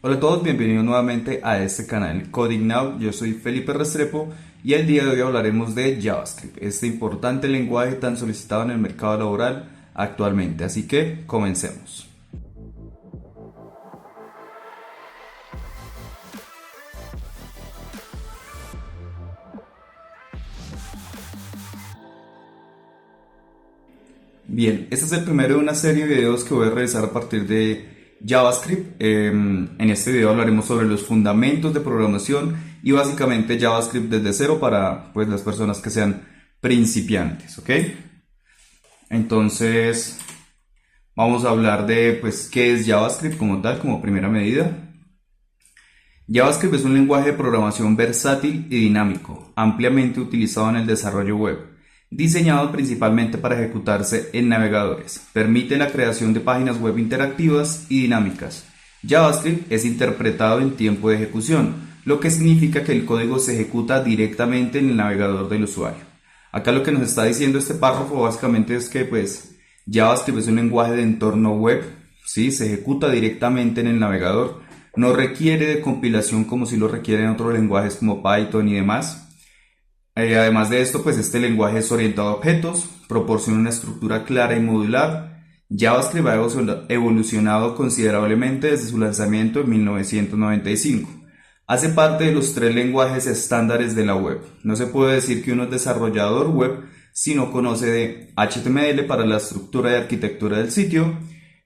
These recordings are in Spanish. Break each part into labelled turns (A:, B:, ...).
A: Hola a todos, bienvenidos nuevamente a este canal Coding Now. Yo soy Felipe Restrepo y el día de hoy hablaremos de JavaScript, este importante lenguaje tan solicitado en el mercado laboral actualmente. Así que comencemos. Bien, este es el primero de una serie de videos que voy a realizar a partir de JavaScript. En este video hablaremos sobre los fundamentos de programación y básicamente JavaScript desde cero para pues, las personas que sean principiantes, ¿ok? Entonces, vamos a hablar de pues, qué es JavaScript como tal, como primera medida. JavaScript es un lenguaje de programación versátil y dinámico, ampliamente utilizado en el desarrollo web, diseñado principalmente para ejecutarse en navegadores. Permite la creación de páginas web interactivas y dinámicas. JavaScript es interpretado en tiempo de ejecución, lo que significa que el código se ejecuta directamente en el navegador del usuario. Acá lo que nos está diciendo este párrafo básicamente es que pues JavaScript es un lenguaje de entorno web, ¿sí? Se ejecuta directamente en el navegador, no requiere de compilación como si lo requieren otros lenguajes como Python y demás. Además de esto, pues este lenguaje es orientado a objetos, proporciona una estructura clara y modular. JavaScript ha evolucionado considerablemente desde su lanzamiento en 1995. Hace parte de los tres lenguajes estándares de la web. No se puede decir que uno es desarrollador web si no conoce de HTML para la estructura y arquitectura del sitio,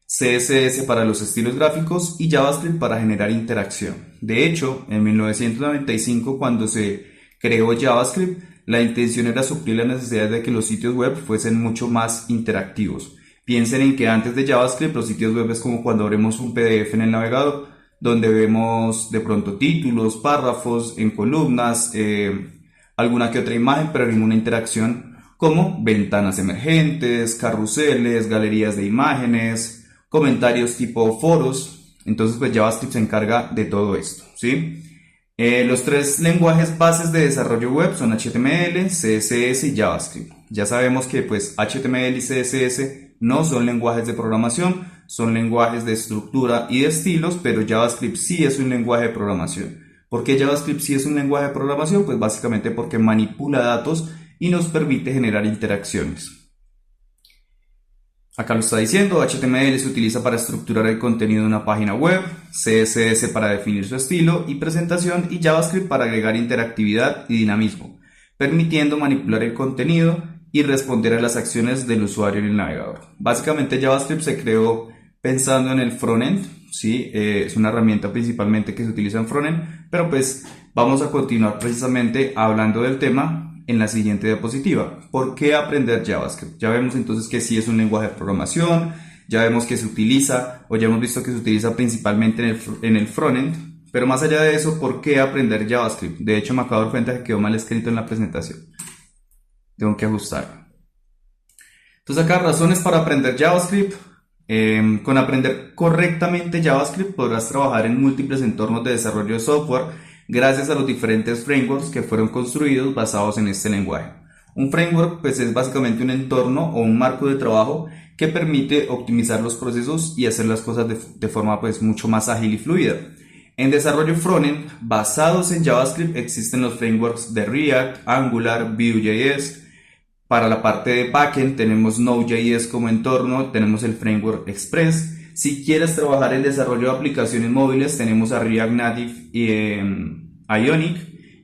A: CSS para los estilos gráficos y JavaScript para generar interacción. De hecho, en 1995, cuando se creó JavaScript, la intención era suplir la necesidad de que los sitios web fuesen mucho más interactivos. Piensen en que antes de JavaScript los sitios web es como cuando abrimos un PDF en el navegador, donde vemos de pronto títulos, párrafos en columnas, alguna que otra imagen, pero ninguna interacción, como ventanas emergentes, carruseles, galerías de imágenes, comentarios tipo foros. Entonces pues JavaScript se encarga de todo esto, ¿sí? Los tres lenguajes bases de desarrollo web son HTML, CSS y JavaScript. Ya sabemos que pues HTML y CSS no son lenguajes de programación, son lenguajes de estructura y de estilos, pero JavaScript sí es un lenguaje de programación. ¿Por qué JavaScript sí es un lenguaje de programación? Pues básicamente porque manipula datos y nos permite generar interacciones. Acá lo está diciendo, HTML se utiliza para estructurar el contenido de una página web, CSS para definir su estilo y presentación y JavaScript para agregar interactividad y dinamismo, permitiendo manipular el contenido y responder a las acciones del usuario en el navegador. Básicamente JavaScript se creó pensando en el frontend, ¿sí? Es una herramienta principalmente que se utiliza en frontend, pero pues vamos a continuar precisamente hablando del tema en la siguiente diapositiva. ¿Por qué aprender JavaScript? Ya vemos entonces que sí es un lenguaje de programación, ya vemos que se utiliza, o ya hemos visto que se utiliza principalmente en el frontend, pero más allá de eso, ¿por qué aprender JavaScript? De hecho, me acabo de dar cuenta que quedó mal escrito en la presentación. Tengo que ajustarlo. Entonces acá, razones para aprender JavaScript. Con aprender correctamente JavaScript podrás trabajar en múltiples entornos de desarrollo de software gracias a los diferentes frameworks que fueron construidos basados en este lenguaje. Un framework pues es básicamente un entorno o un marco de trabajo que permite optimizar los procesos y hacer las cosas de forma pues mucho más ágil y fluida. En desarrollo frontend basados en JavaScript existen los frameworks de React, Angular, Vue.js. Para la parte de backend tenemos Node.js como entorno, tenemos el framework Express. Si quieres trabajar en desarrollo de aplicaciones móviles tenemos a React Native y Ionic.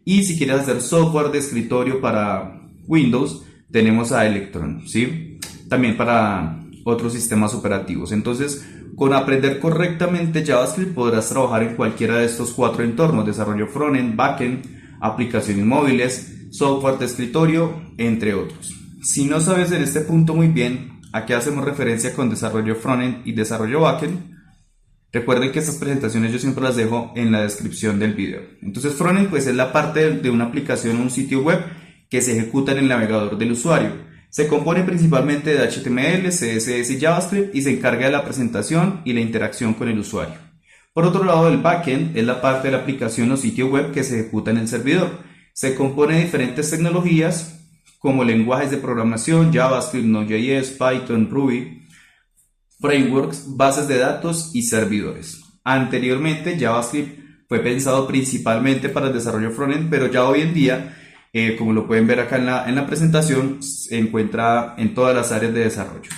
A: Y si quieres hacer software de escritorio para Windows tenemos a Electron, ¿sí? También para otros sistemas operativos. Entonces, con aprender correctamente JavaScript podrás trabajar en cualquiera de estos cuatro entornos: desarrollo frontend, backend, aplicaciones móviles, software de escritorio, entre otros. Si no sabes en este punto muy bien a qué hacemos referencia con desarrollo frontend y desarrollo backend, recuerden que estas presentaciones yo siempre las dejo en la descripción del video. Entonces frontend pues es la parte de una aplicación o un sitio web que se ejecuta en el navegador del usuario. Se compone principalmente de HTML, CSS y JavaScript y se encarga de la presentación y la interacción con el usuario. Por otro lado, el backend es la parte de la aplicación o sitio web que se ejecuta en el servidor. Se compone de diferentes tecnologías como lenguajes de programación, JavaScript, Node.js, Python, Ruby, frameworks, bases de datos y servidores. Anteriormente JavaScript fue pensado principalmente para el desarrollo frontend, pero ya hoy en día, como lo pueden ver acá en la presentación, se encuentra en todas las áreas de desarrollo.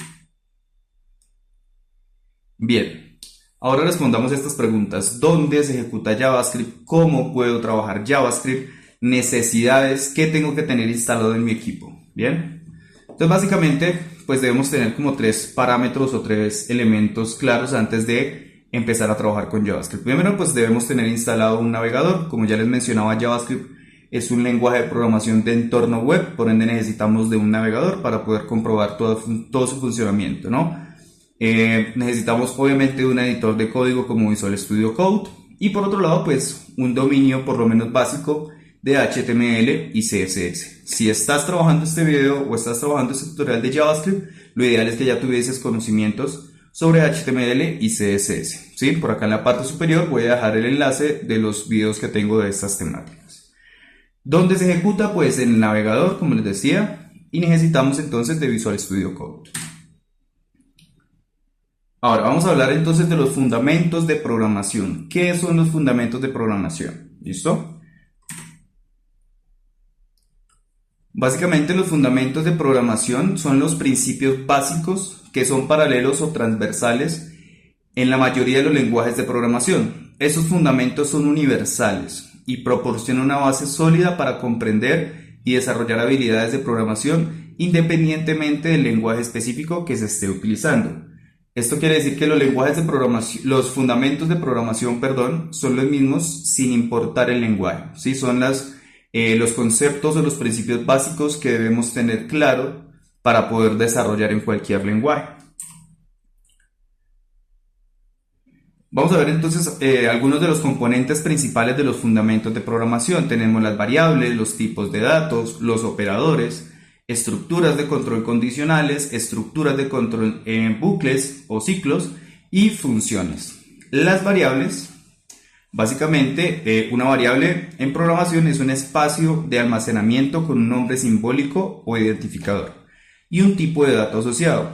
A: Bien, ahora respondamos estas preguntas. ¿Dónde se ejecuta JavaScript? ¿Cómo puedo trabajar JavaScript? Necesidades, ¿qué tengo que tener instalado en mi equipo? Bien, entonces básicamente pues debemos tener como tres parámetros o tres elementos claros antes de empezar a trabajar con JavaScript. Primero pues debemos tener instalado un navegador. Como ya les mencionaba, JavaScript es un lenguaje de programación de entorno web, por ende necesitamos de un navegador para poder comprobar todo su funcionamiento, ¿no? Necesitamos obviamente un editor de código como Visual Studio Code y por otro lado pues un dominio por lo menos básico de HTML y CSS. Si estás trabajando este video o estás trabajando este tutorial de JavaScript, lo ideal es que ya tuvieses conocimientos sobre HTML y CSS, ¿sí? Por acá en la parte superior voy a dejar el enlace de los videos que tengo de estas temáticas. ¿Dónde se ejecuta? Pues en el navegador, como les decía, y necesitamos entonces de Visual Studio Code. Ahora vamos a hablar entonces de los fundamentos de programación. ¿Qué son los fundamentos de programación? ¿Listo? Básicamente los fundamentos de programación son los principios básicos que son paralelos o transversales en la mayoría de los lenguajes de programación. Esos fundamentos son universales y proporcionan una base sólida para comprender y desarrollar habilidades de programación independientemente del lenguaje específico que se esté utilizando. Esto quiere decir que los lenguajes de programación, los fundamentos de programación, son los mismos sin importar el lenguaje, ¿sí? Son los conceptos o los principios básicos que debemos tener claro para poder desarrollar en cualquier lenguaje. Vamos a ver entonces algunos de los componentes principales de los fundamentos de programación. Tenemos las variables, los tipos de datos, los operadores, estructuras de control condicionales, estructuras de control en bucles o ciclos y funciones. Las variables, básicamente una variable en programación es un espacio de almacenamiento con un nombre simbólico o identificador y un tipo de dato asociado.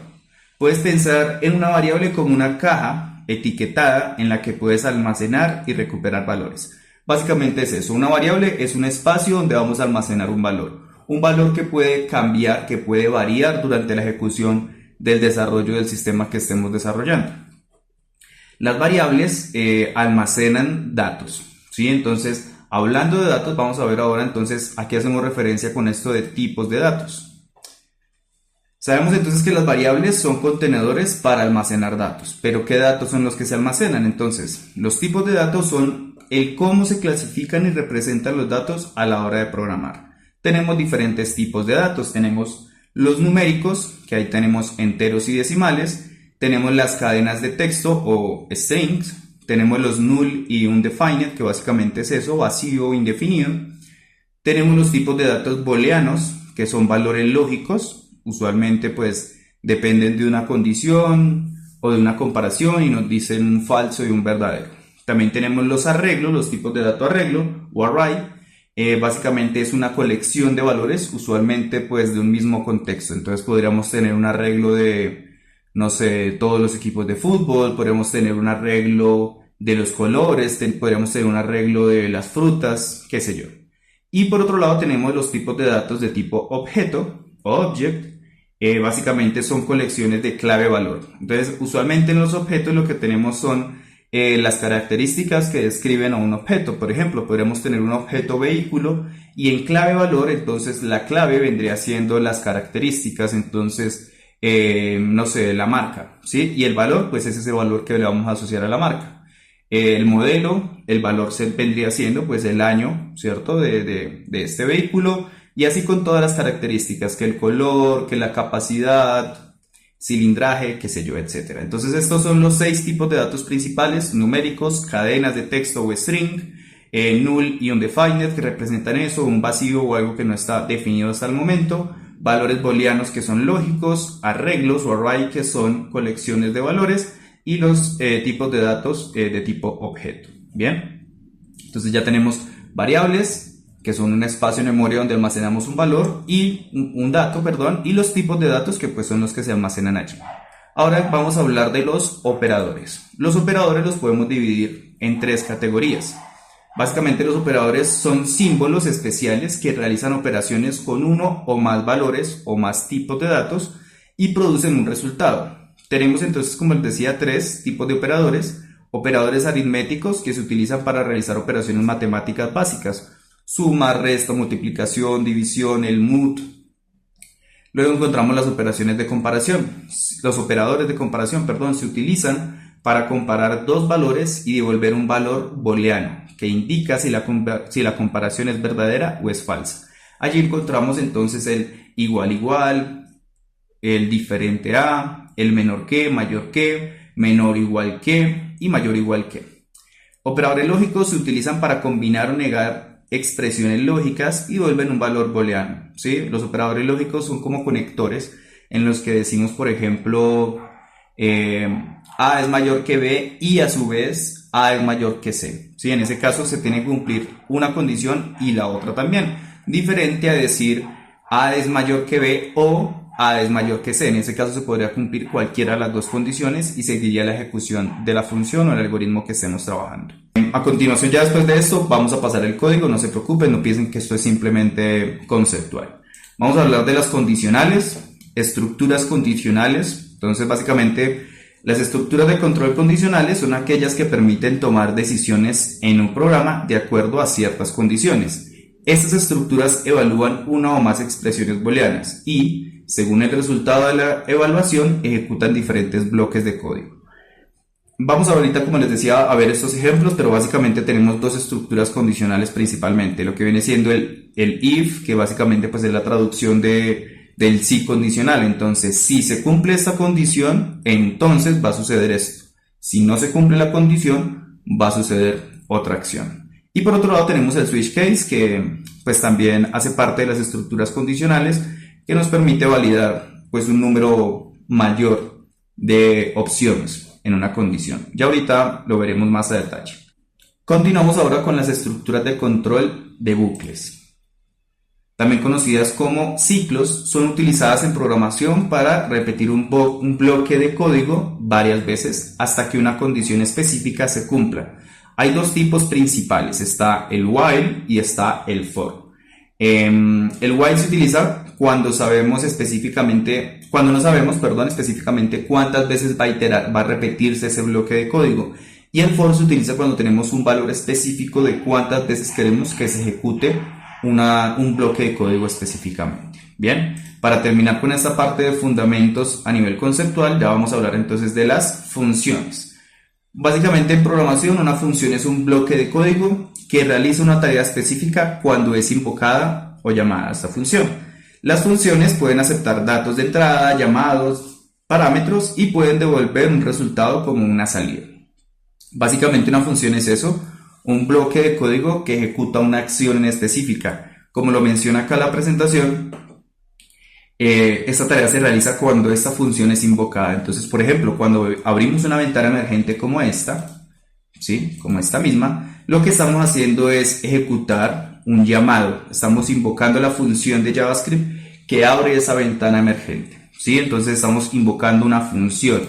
A: Puedes pensar en una variable como una caja etiquetada en la que puedes almacenar y recuperar valores. Básicamente es eso, una variable es un espacio donde vamos a almacenar un valor. Un valor que puede cambiar, que puede variar durante la ejecución del desarrollo del sistema que estemos desarrollando. Las variables almacenan datos, ¿sí? Entonces, hablando de datos, vamos a ver ahora entonces a qué hacemos referencia con esto de tipos de datos. Sabemos entonces que las variables son contenedores para almacenar datos, pero ¿qué datos son los que se almacenan? Entonces, los tipos de datos son el cómo se clasifican y representan los datos a la hora de programar. Tenemos diferentes tipos de datos, tenemos los numéricos, que ahí tenemos enteros y decimales, tenemos las cadenas de texto o strings, tenemos los null y undefined, que básicamente es eso, vacío o indefinido, tenemos los tipos de datos booleanos, que son valores lógicos, usualmente pues dependen de una condición o de una comparación y nos dicen un falso y un verdadero. También tenemos los arreglos, los tipos de dato arreglo o array. Básicamente es una colección de valores, usualmente pues de un mismo contexto. Entonces podríamos tener un arreglo de, no sé, todos los equipos de fútbol, podríamos tener un arreglo de los colores, podríamos tener un arreglo de las frutas, qué sé yo. Y por otro lado tenemos los tipos de datos de tipo objeto o object. Básicamente son colecciones de clave-valor. Entonces usualmente en los objetos lo que tenemos son las características que describen a un objeto. Por ejemplo, podríamos tener un objeto vehículo y en clave valor, entonces la clave vendría siendo las características, entonces, no sé, la marca, ¿sí? Y el valor, pues es ese valor que le vamos a asociar a la marca. El modelo, el valor vendría siendo pues el año, ¿cierto? De este vehículo y así con todas las características, que el color, que la capacidad, cilindraje, qué sé yo, etcétera. Entonces estos son los 6 tipos de datos principales: numéricos, cadenas de texto o string, null y undefined, que representan eso, un vacío o algo que no está definido hasta el momento, valores booleanos, que son lógicos, arreglos o array, que son colecciones de valores, y los tipos de datos de tipo objeto. Bien, entonces ya tenemos variables, que son un espacio en memoria donde almacenamos un valor y un dato, y los tipos de datos, que pues son los que se almacenan allí. Ahora vamos a hablar de los operadores. Los operadores los podemos dividir en tres categorías. Básicamente los operadores son símbolos especiales que realizan operaciones con uno o más valores o más tipos de datos y producen un resultado. Tenemos entonces, como les decía, tres tipos de operadores. Operadores aritméticos que se utilizan para realizar operaciones matemáticas básicas. Suma, resta, multiplicación, división, el MUT. Luego encontramos las operaciones de comparación. Los operadores de comparación, se utilizan para comparar dos valores y devolver un valor booleano, que indica si la comparación es verdadera o es falsa. Allí encontramos entonces el igual igual, el diferente a, el menor que, mayor que, menor igual que y mayor igual que. Operadores lógicos se utilizan para combinar o negar expresiones lógicas y devuelven un valor booleano, ¿sí? Los operadores lógicos son como conectores en los que decimos, por ejemplo, A es mayor que B y a su vez A es mayor que C, ¿sí? En ese caso se tiene que cumplir una condición y la otra también, diferente a decir A es mayor que B o A es mayor que C. En ese caso se podría cumplir cualquiera de las dos condiciones y seguiría la ejecución de la función o el algoritmo que estemos trabajando. A continuación, ya después de esto, vamos a pasar el código. No se preocupen, no piensen que esto es simplemente conceptual. Vamos a hablar de las condicionales, estructuras condicionales. Entonces, básicamente, las estructuras de control condicionales son aquellas que permiten tomar decisiones en un programa de acuerdo a ciertas condiciones. Estas estructuras evalúan una o más expresiones booleanas y, según el resultado de la evaluación, ejecutan diferentes bloques de código. Vamos ahorita, como les decía, a ver estos ejemplos, pero básicamente tenemos dos estructuras condicionales principalmente. Lo que viene siendo el if, que básicamente pues es la traducción del si condicional. Entonces, si se cumple esta condición, entonces va a suceder esto. Si no se cumple la condición, va a suceder otra acción. Y por otro lado tenemos el switch case, que pues también hace parte de las estructuras condicionales, que nos permite validar pues un número mayor de opciones en una condición. Ya ahorita lo veremos más a detalle. Continuamos ahora con las estructuras de control de bucles. También conocidas como ciclos, son utilizadas en programación para repetir un bloque de código varias veces hasta que una condición específica se cumpla. Hay dos tipos principales, está el while y está el for. El while se utiliza cuando no sabemos específicamente cuántas veces va a repetirse ese bloque de código. Y el for se utiliza cuando tenemos un valor específico de cuántas veces queremos que se ejecute un bloque de código específicamente. Bien, para terminar con esta parte de fundamentos a nivel conceptual, ya vamos a hablar entonces de las funciones. Básicamente en programación una función es un bloque de código que realiza una tarea específica cuando es invocada o llamada a esta función. Las funciones pueden aceptar datos de entrada, llamados, parámetros y pueden devolver un resultado como una salida. Básicamente una función es eso, un bloque de código que ejecuta una acción en específica. Como lo menciona acá la presentación, esta tarea se realiza cuando esta función es invocada. Entonces, por ejemplo, cuando abrimos una ventana emergente como esta, ¿sí? Como esta misma, lo que estamos haciendo es ejecutar un llamado. Estamos invocando la función de JavaScript que abre esa ventana emergente, ¿sí? Entonces estamos invocando una función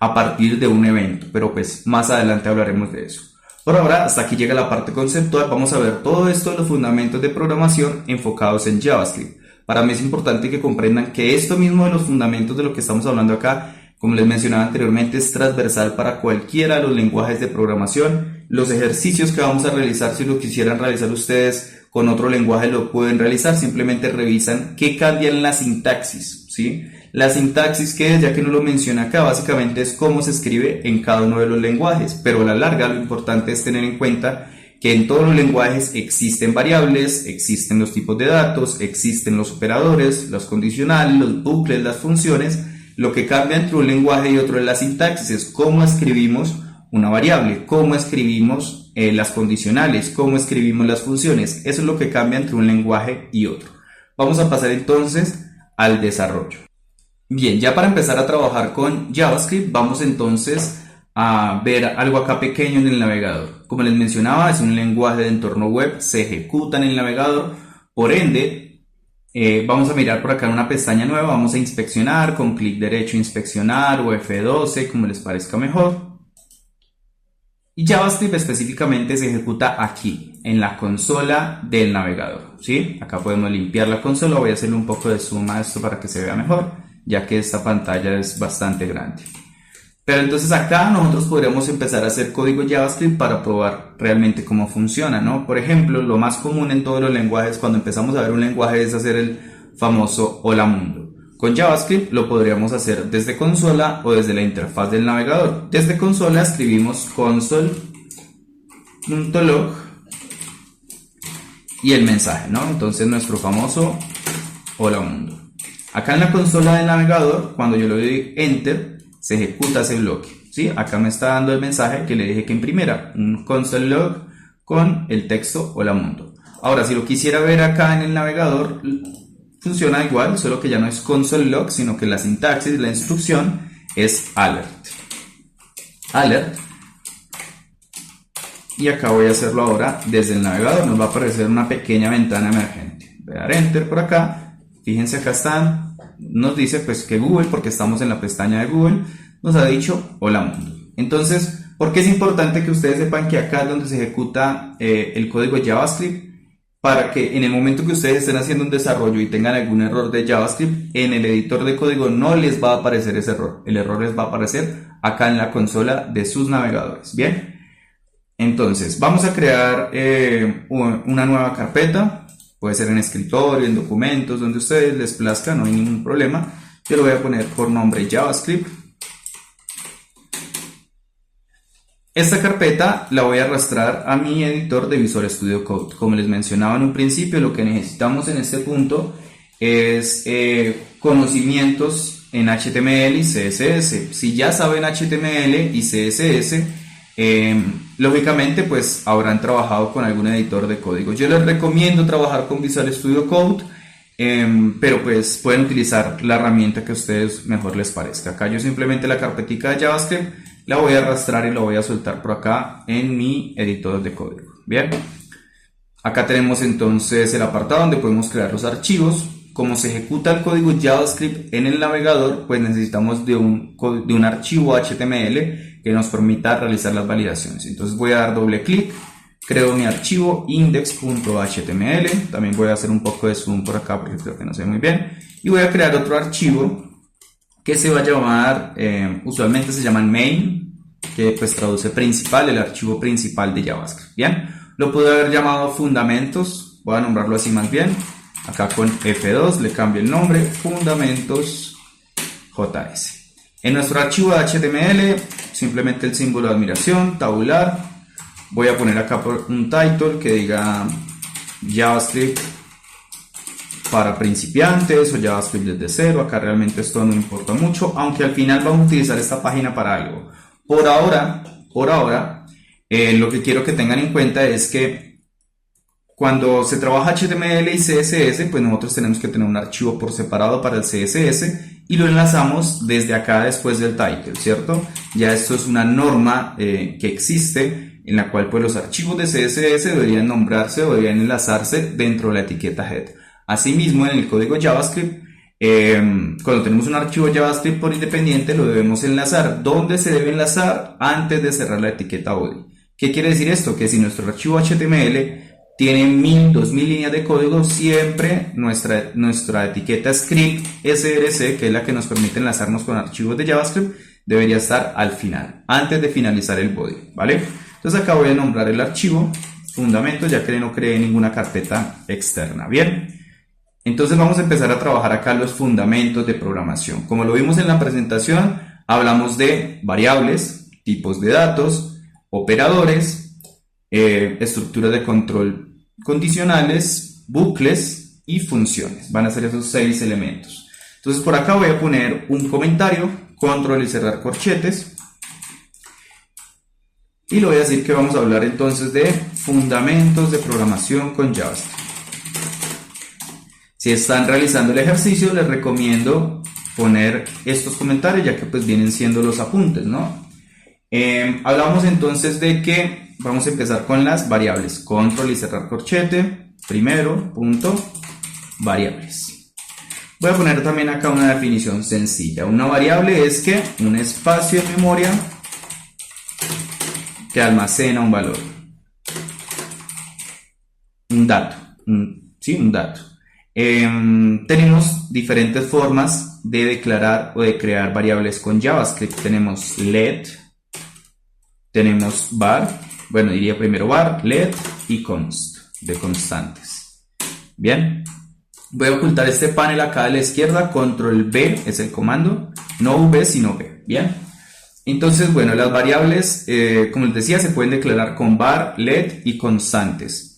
A: a partir de un evento, pero pues más adelante hablaremos de eso. Por ahora, hasta aquí llega la parte conceptual. Vamos a ver todo esto de los fundamentos de programación enfocados en JavaScript. Para mí es importante que comprendan que esto mismo de los fundamentos de lo que estamos hablando acá, como les mencionaba anteriormente, es transversal para cualquiera de los lenguajes de programación. Los ejercicios que vamos a realizar, si lo quisieran realizar ustedes con otro lenguaje, lo pueden realizar. Simplemente revisan qué cambia en la sintaxis, ¿sí? La sintaxis, que ya que no lo menciona acá, básicamente es cómo se escribe en cada uno de los lenguajes, pero a la larga lo importante es tener en cuenta que en todos los lenguajes existen variables, existen los tipos de datos, existen los operadores, los condicionales, los bucles, las funciones. Lo que cambia entre un lenguaje y otro es la sintaxis, es cómo escribimos una variable, cómo escribimos las condicionales, cómo escribimos las funciones. Eso es lo que cambia entre un lenguaje y otro. Vamos a pasar entonces al desarrollo. Bien, ya para empezar a trabajar con JavaScript, vamos entonces a ver algo acá pequeño en el navegador. Como les mencionaba, es un lenguaje de entorno web, se ejecuta en el navegador, por ende, Vamos a mirar por acá en una pestaña nueva, vamos a inspeccionar con clic derecho, inspeccionar o F12, como les parezca mejor. Y JavaScript específicamente se ejecuta aquí, en la consola del navegador, ¿sí? Acá podemos limpiar la consola, voy a hacerle un poco de zoom a esto para que se vea mejor, ya que esta pantalla es bastante grande. Pero entonces acá nosotros podríamos empezar a hacer código JavaScript para probar realmente cómo funciona, ¿no? Por ejemplo, lo más común en todos los lenguajes cuando empezamos a ver un lenguaje es hacer el famoso hola mundo. Con JavaScript lo podríamos hacer desde consola o desde la interfaz del navegador. Desde consola escribimos console.log y el mensaje, ¿no? Entonces nuestro famoso hola mundo. Acá en la consola del navegador, cuando yo le doy enter, se ejecuta ese bloque, ¿sí? Acá me está dando el mensaje que le dije que imprimiera, un console log con el texto hola mundo. Ahora, si lo quisiera ver acá en el navegador, funciona igual, solo que ya no es console log, sino que la sintaxis, la instrucción es alert. Alert. Y acá voy a hacerlo ahora desde el navegador, nos va a aparecer una pequeña ventana emergente. Voy a dar enter por acá, fíjense acá están. Nos dice pues que Google, porque estamos en la pestaña de Google, nos ha dicho hola mundo. Entonces, ¿por qué es importante que ustedes sepan que acá es donde se ejecuta el código de JavaScript? Para que en el momento que ustedes estén haciendo un desarrollo y tengan algún error de JavaScript, en el editor de código no les va a aparecer ese error. El error les va a aparecer acá en la consola de sus navegadores. Bien, entonces vamos a crear una nueva carpeta. Puede ser en escritorio, en documentos, donde ustedes les plazca, no hay ningún problema. Yo lo voy a poner por nombre JavaScript. Esta carpeta la voy a arrastrar a mi editor de Visual Studio Code. Como les mencionaba en un principio, lo que necesitamos en este punto es conocimientos en HTML y CSS. Si ya saben HTML y CSS, lógicamente pues habrán trabajado con algún editor de código. Yo les recomiendo trabajar con Visual Studio Code, pero pues pueden utilizar la herramienta que a ustedes mejor les parezca. Acá yo simplemente la carpetica de JavaScript la voy a arrastrar y la voy a soltar por acá en mi editor de código. Bien, acá tenemos entonces el apartado donde podemos crear los archivos. Como se ejecuta el código JavaScript en el navegador, pues necesitamos de un archivo HTML que nos permita realizar las validaciones. Entonces voy a dar doble clic, creo mi archivo index.html, también voy a hacer un poco de zoom por acá porque creo que no se ve muy bien, y voy a crear otro archivo que se va a llamar, usualmente se llama main, que pues traduce principal, el archivo principal de JavaScript. Bien, lo pude haber llamado fundamentos, voy a nombrarlo así más bien. Acá con F2 le cambio el nombre, fundamentos JS. En nuestro archivo de HTML, simplemente el símbolo de admiración, tabular. Voy a poner acá un title que diga JavaScript para principiantes o JavaScript desde cero. Acá realmente esto no importa mucho, aunque al final vamos a utilizar esta página para algo. Por ahora, lo que quiero que tengan en cuenta es que cuando se trabaja HTML y CSS, pues nosotros tenemos que tener un archivo por separado para el CSS y lo enlazamos desde acá después del title, ¿cierto? Ya esto es una norma que existe en la cual pues los archivos de CSS deberían nombrarse o deberían enlazarse dentro de la etiqueta head. Asimismo, en el código JavaScript, cuando tenemos un archivo JavaScript por independiente, lo debemos enlazar. ¿Dónde se debe enlazar? Antes de cerrar la etiqueta body. ¿Qué quiere decir esto? Que si nuestro archivo HTML tiene 1000, 2000 líneas de código, siempre nuestra etiqueta script src, que es la que nos permite enlazarnos con archivos de JavaScript, debería estar al final, antes de finalizar el body, ¿vale? Entonces acá voy a nombrar el archivo fundamentos, ya que no creé ninguna carpeta externa. Bien, entonces vamos a empezar a trabajar acá los fundamentos de programación. Como lo vimos en la presentación, hablamos de variables, tipos de datos, operadores, estructuras de control condicionales, bucles y funciones. Van a ser esos 6 elementos. Entonces por acá voy a poner un comentario, control y cerrar corchetes, y le voy a decir que vamos a hablar entonces de fundamentos de programación con JavaScript. Si están realizando el ejercicio, les recomiendo poner estos comentarios, ya que pues vienen siendo los apuntes, ¿no? Hablamos entonces de que vamos a empezar con las variables. Control y cerrar corchete. Primero, punto, variables. Voy a poner también acá una definición sencilla. Una variable es que un espacio de memoria que almacena un valor. Un dato. Un dato. Tenemos diferentes formas de declarar o de crear variables con JavaScript. Tenemos let, tenemos var, bueno, diría primero var, let y const, de constantes. Bien, voy a ocultar este panel acá a la izquierda, control V es el comando, no V sino V. Bien, entonces, bueno, las variables, como les decía, se pueden declarar con var, let y constantes.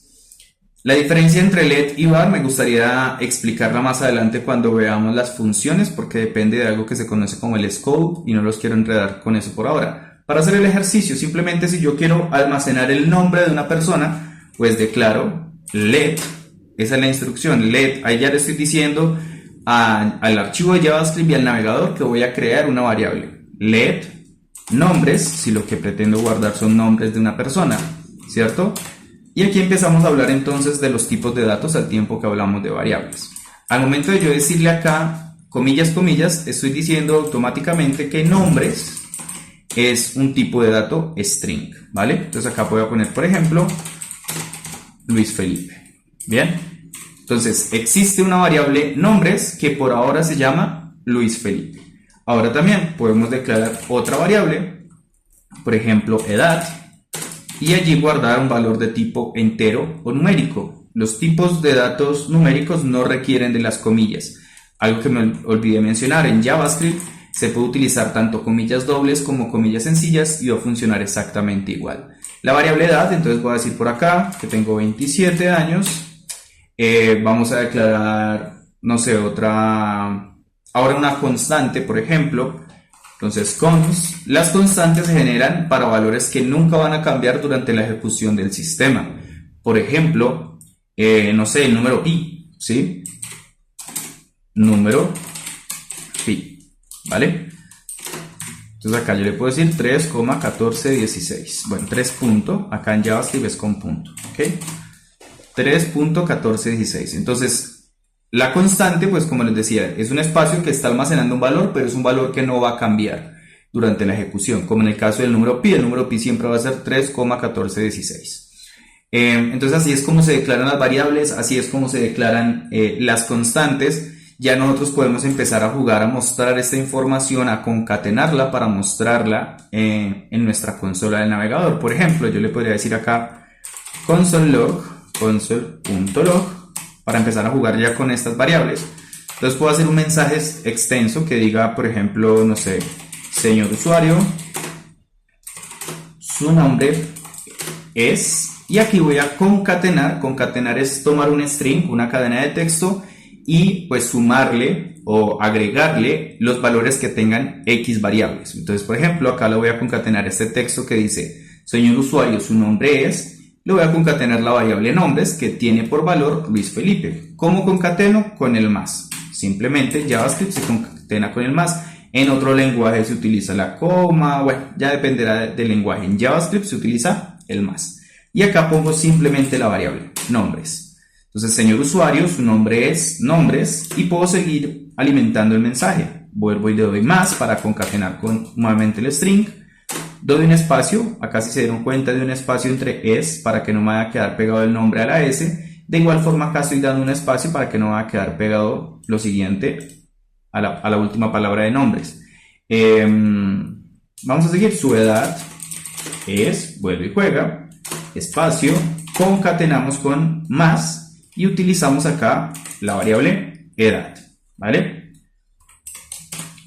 A: La diferencia entre let y var me gustaría explicarla más adelante cuando veamos las funciones, porque depende de algo que se conoce como el scope y no los quiero enredar con eso por ahora. Para hacer el ejercicio, simplemente si yo quiero almacenar el nombre de una persona, pues declaro let, esa es la instrucción, let, ahí ya le estoy diciendo al archivo de JavaScript y al navegador que voy a crear una variable. Let, nombres, si lo que pretendo guardar son nombres de una persona, ¿cierto? Y aquí empezamos a hablar entonces de los tipos de datos al tiempo que hablamos de variables. Al momento de yo decirle acá, comillas, comillas, estoy diciendo automáticamente que nombres es un tipo de dato string, ¿vale? Entonces acá voy a poner, por ejemplo, Luis Felipe. Bien, entonces existe una variable nombres que por ahora se llama Luis Felipe. Ahora también podemos declarar otra variable, por ejemplo, edad, y allí guardar un valor de tipo entero o numérico. Los tipos de datos numéricos no requieren de las comillas. Algo que me olvidé mencionar, en JavaScript se puede utilizar tanto comillas dobles como comillas sencillas y va a funcionar exactamente igual. La variable edad, entonces voy a decir por acá que tengo 27 años. Vamos a declarar, no sé, ahora una constante, por ejemplo. Entonces, las constantes se generan para valores que nunca van a cambiar durante la ejecución del sistema. Por ejemplo, no sé, el número pi, ¿sí? Número pi, ¿vale? Entonces acá yo le puedo decir 3,1416. Bueno, 3 punto, acá en JavaScript es con punto, ¿ok? 3.1416. Entonces, la constante, pues como les decía, es un espacio que está almacenando un valor, pero es un valor que no va a cambiar durante la ejecución, como en el caso del número pi. El número pi siempre va a ser 3,1416. Entonces así es como se declaran las variables, así es como se declaran las constantes. Ya nosotros podemos empezar a jugar a mostrar esta información, a concatenarla para mostrarla en nuestra consola del navegador. Por ejemplo, yo le podría decir acá console.log para empezar a jugar ya con estas variables. Entonces puedo hacer un mensaje extenso que diga, por ejemplo, no sé, señor usuario, su nombre es, y aquí voy a concatenar. Concatenar es tomar un string, una cadena de texto, y pues sumarle o agregarle los valores que tengan X variables. Entonces, por ejemplo, acá le voy a concatenar este texto que dice, señor usuario, su nombre es, le voy a concatenar la variable nombres que tiene por valor Luis Felipe. ¿Cómo concateno? Con el más. Simplemente JavaScript se concatena con el más. En otro lenguaje se utiliza la coma, bueno, ya dependerá del lenguaje. En JavaScript se utiliza el más. Y acá pongo simplemente la variable nombres. Entonces, señor usuario, su nombre es nombres y puedo seguir alimentando el mensaje. Vuelvo y le doy más para concatenar nuevamente el string. Doy un espacio, acá si se dieron cuenta de un espacio entre es para que no me vaya a quedar pegado el nombre a la S. De igual forma acá estoy dando un espacio para que no vaya a quedar pegado lo siguiente a la última palabra de nombres. Vamos a seguir, su edad es, vuelve y juega, espacio, concatenamos con más y utilizamos acá la variable edad, ¿vale?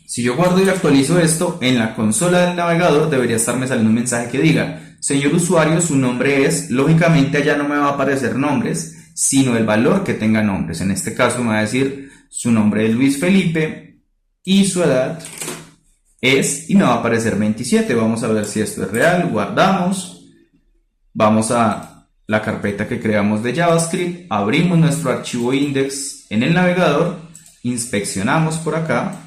A: Si yo guardo y actualizo esto, en la consola del navegador debería estarme saliendo un mensaje que diga, señor usuario, su nombre es, lógicamente allá no me va a aparecer nombres, sino el valor que tenga nombres. En este caso me va a decir, su nombre es Luis Felipe y su edad es, y me va a aparecer 27. Vamos a ver si esto es real, guardamos, vamos a la carpeta que creamos de JavaScript, abrimos nuestro archivo index en el navegador, inspeccionamos por acá,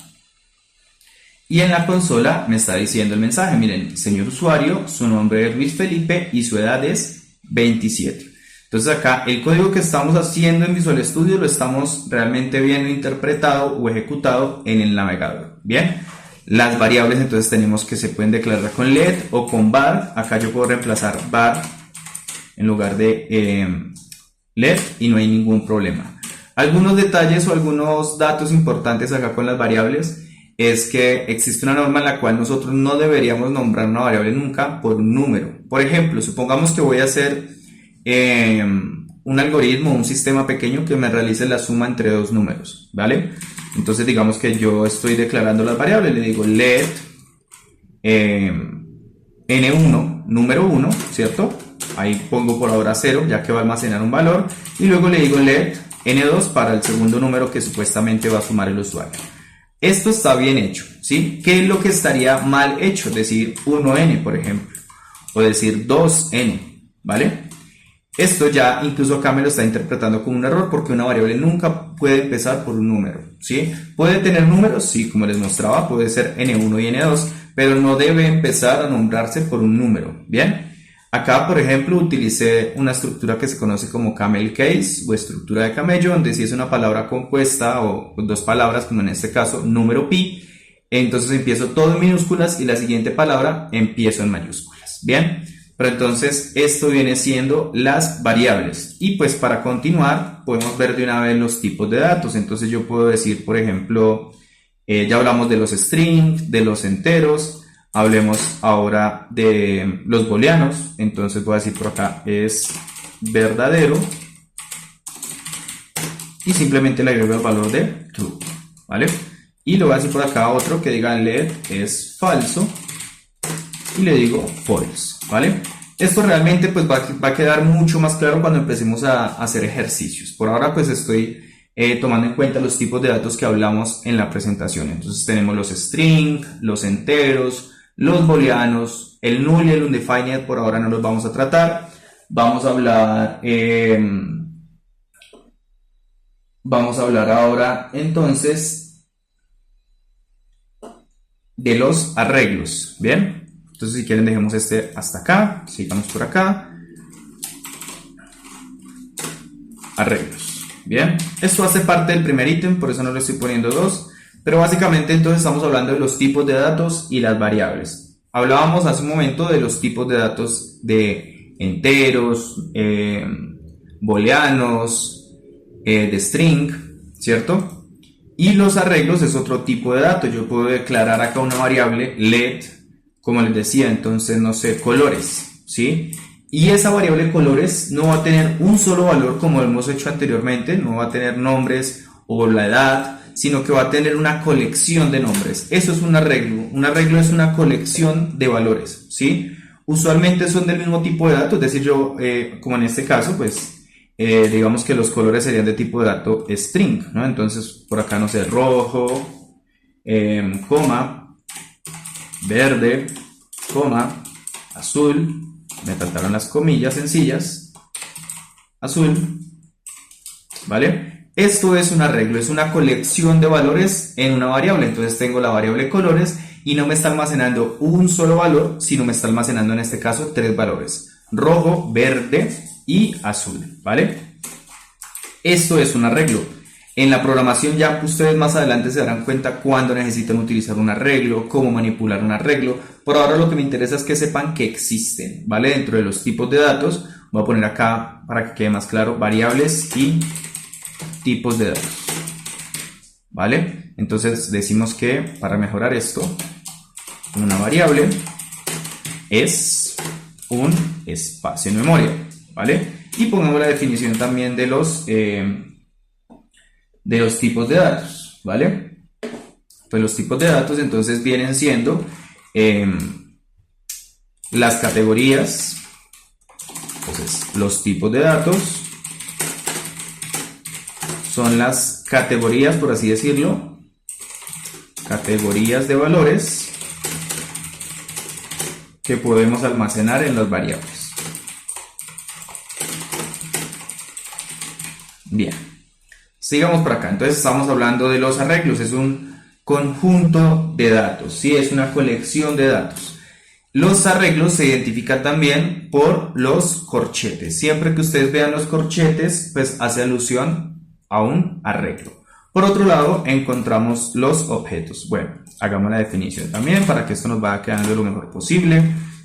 A: y en la consola me está diciendo el mensaje, miren, señor usuario, su nombre es Luis Felipe y su edad es 27. Entonces acá el código que estamos haciendo en Visual Studio lo estamos realmente viendo interpretado o ejecutado en el navegador. Bien, las variables entonces tenemos que se pueden declarar con let o con var. Acá yo puedo reemplazar var en lugar de let y no hay ningún problema. Algunos detalles o algunos datos importantes acá con las variables es que existe una norma en la cual nosotros no deberíamos nombrar una variable nunca por un número. Por ejemplo, supongamos que voy a hacer un algoritmo, un sistema pequeño que me realice la suma entre dos números, ¿vale? Entonces digamos que yo estoy declarando las variables, le digo let n1, número 1, ¿cierto? Ahí pongo por ahora 0, ya que va a almacenar un valor, y luego le digo let n2 para el segundo número que supuestamente va a sumar el usuario. Esto está bien hecho, ¿sí? ¿Qué es lo que estaría mal hecho? Decir 1n, por ejemplo, o decir 2n, ¿vale? Esto ya incluso acá me lo está interpretando como un error porque una variable nunca puede empezar por un número, ¿sí? Puede tener números, sí, como les mostraba, puede ser n1 y n2, pero no debe empezar a nombrarse por un número, ¿bien? Acá, por ejemplo, utilicé una estructura que se conoce como camel case o estructura de camello, donde si es una palabra compuesta o dos palabras, como en este caso, número pi, entonces empiezo todo en minúsculas y la siguiente palabra empiezo en mayúsculas, ¿bien? Pero entonces esto viene siendo las variables y pues para continuar podemos ver de una vez los tipos de datos. Entonces yo puedo decir, por ejemplo, ya hablamos de los strings, de los enteros, hablemos ahora de los booleanos. Entonces voy a decir por acá es verdadero y simplemente le agrego el valor de true, ¿vale? Y lo voy a decir por acá otro que diga let es falso y le digo false, ¿vale? Esto realmente pues va a quedar mucho más claro cuando empecemos a hacer ejercicios. Por ahora pues estoy tomando en cuenta los tipos de datos que hablamos en la presentación. Entonces tenemos los string, los enteros, los booleanos, el null y el undefined por ahora no los vamos a tratar. Vamos a hablar ahora entonces de los arreglos, ¿bien? Entonces si quieren dejemos este hasta acá, sigamos por acá. Arreglos, ¿bien? Esto hace parte del primer ítem, por eso no le estoy poniendo 2. Pero básicamente entonces estamos hablando de los tipos de datos y las variables. Hablábamos hace un momento de los tipos de datos de enteros, booleanos, de string, ¿cierto? Y los arreglos es otro tipo de datos. Yo puedo declarar acá una variable let, como les decía, entonces no sé, colores, ¿sí? Y esa variable colores no va a tener un solo valor como hemos hecho anteriormente, no va a tener nombres o la edad, sino que va a tener una colección de nombres. Eso es un arreglo. Un arreglo es una colección de valores, ¿sí? Usualmente son del mismo tipo de datos, es decir, yo, como en este caso, pues, digamos que los colores serían de tipo de dato string, ¿no? Entonces, por acá, no sé, rojo, coma, verde, coma, azul, me faltaron las comillas sencillas, azul, ¿vale? Esto es un arreglo, es una colección de valores en una variable. Entonces tengo la variable colores y no me está almacenando un solo valor, sino me está almacenando en este caso 3 valores, rojo, verde y azul, ¿vale? Esto es un arreglo. En la programación ya ustedes más adelante se darán cuenta cuándo necesitan utilizar un arreglo, cómo manipular un arreglo. Por ahora lo que me interesa es que sepan que existen, ¿vale? Dentro de los tipos de datos, voy a poner acá para que quede más claro, variables y tipos de datos, ¿vale? Entonces decimos que para mejorar esto, una variable es un espacio en memoria, ¿vale? Y pongamos la definición también de los tipos de datos, ¿vale? Pues los tipos de datos entonces vienen siendo las categorías, entonces los tipos de datos son las categorías, por así decirlo, categorías de valores que podemos almacenar en las variables. Bien. Sigamos por acá. Entonces estamos hablando de los arreglos. Es un conjunto de datos, ¿sí? Es una colección de datos. Los arreglos se identifican también por los corchetes. Siempre que ustedes vean los corchetes, pues hace alusión a un arreglo. Por otro lado, encontramos los objetos. Bueno, hagamos la definición también para que esto nos vaya quedando lo mejor posible.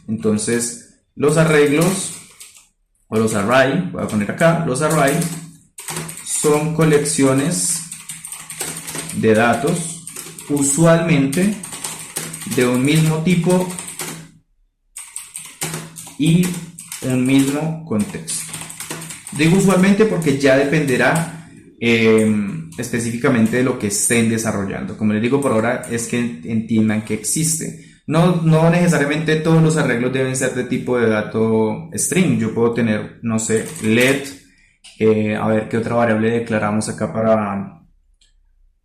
A: Entonces, los arreglos o los array, voy a poner acá, los array son colecciones de datos, usualmente de un mismo tipo y un mismo contexto. Digo usualmente porque ya dependerá específicamente de lo que estén desarrollando. Como les digo, por ahora es que entiendan que existe. No necesariamente todos los arreglos deben ser de tipo de dato string. Yo puedo tener, no sé, let, a ver qué otra variable declaramos acá para,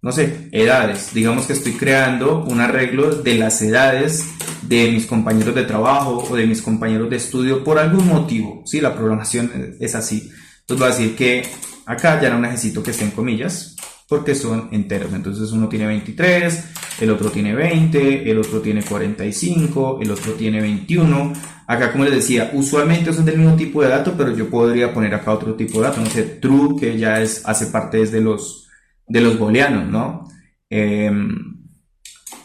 A: no sé, edades. Digamos que estoy creando un arreglo de las edades de mis compañeros de trabajo o de mis compañeros de estudio por algún motivo. Sí, la programación es así. Entonces voy a decir que acá ya no necesito que estén comillas porque son enteros. Entonces uno tiene 23, el otro tiene 20, el otro tiene 45, el otro tiene 21. Acá, como les decía, usualmente son del mismo tipo de dato, pero yo podría poner acá otro tipo de dato, no sé, true, que ya hace parte desde los booleanos, ¿no?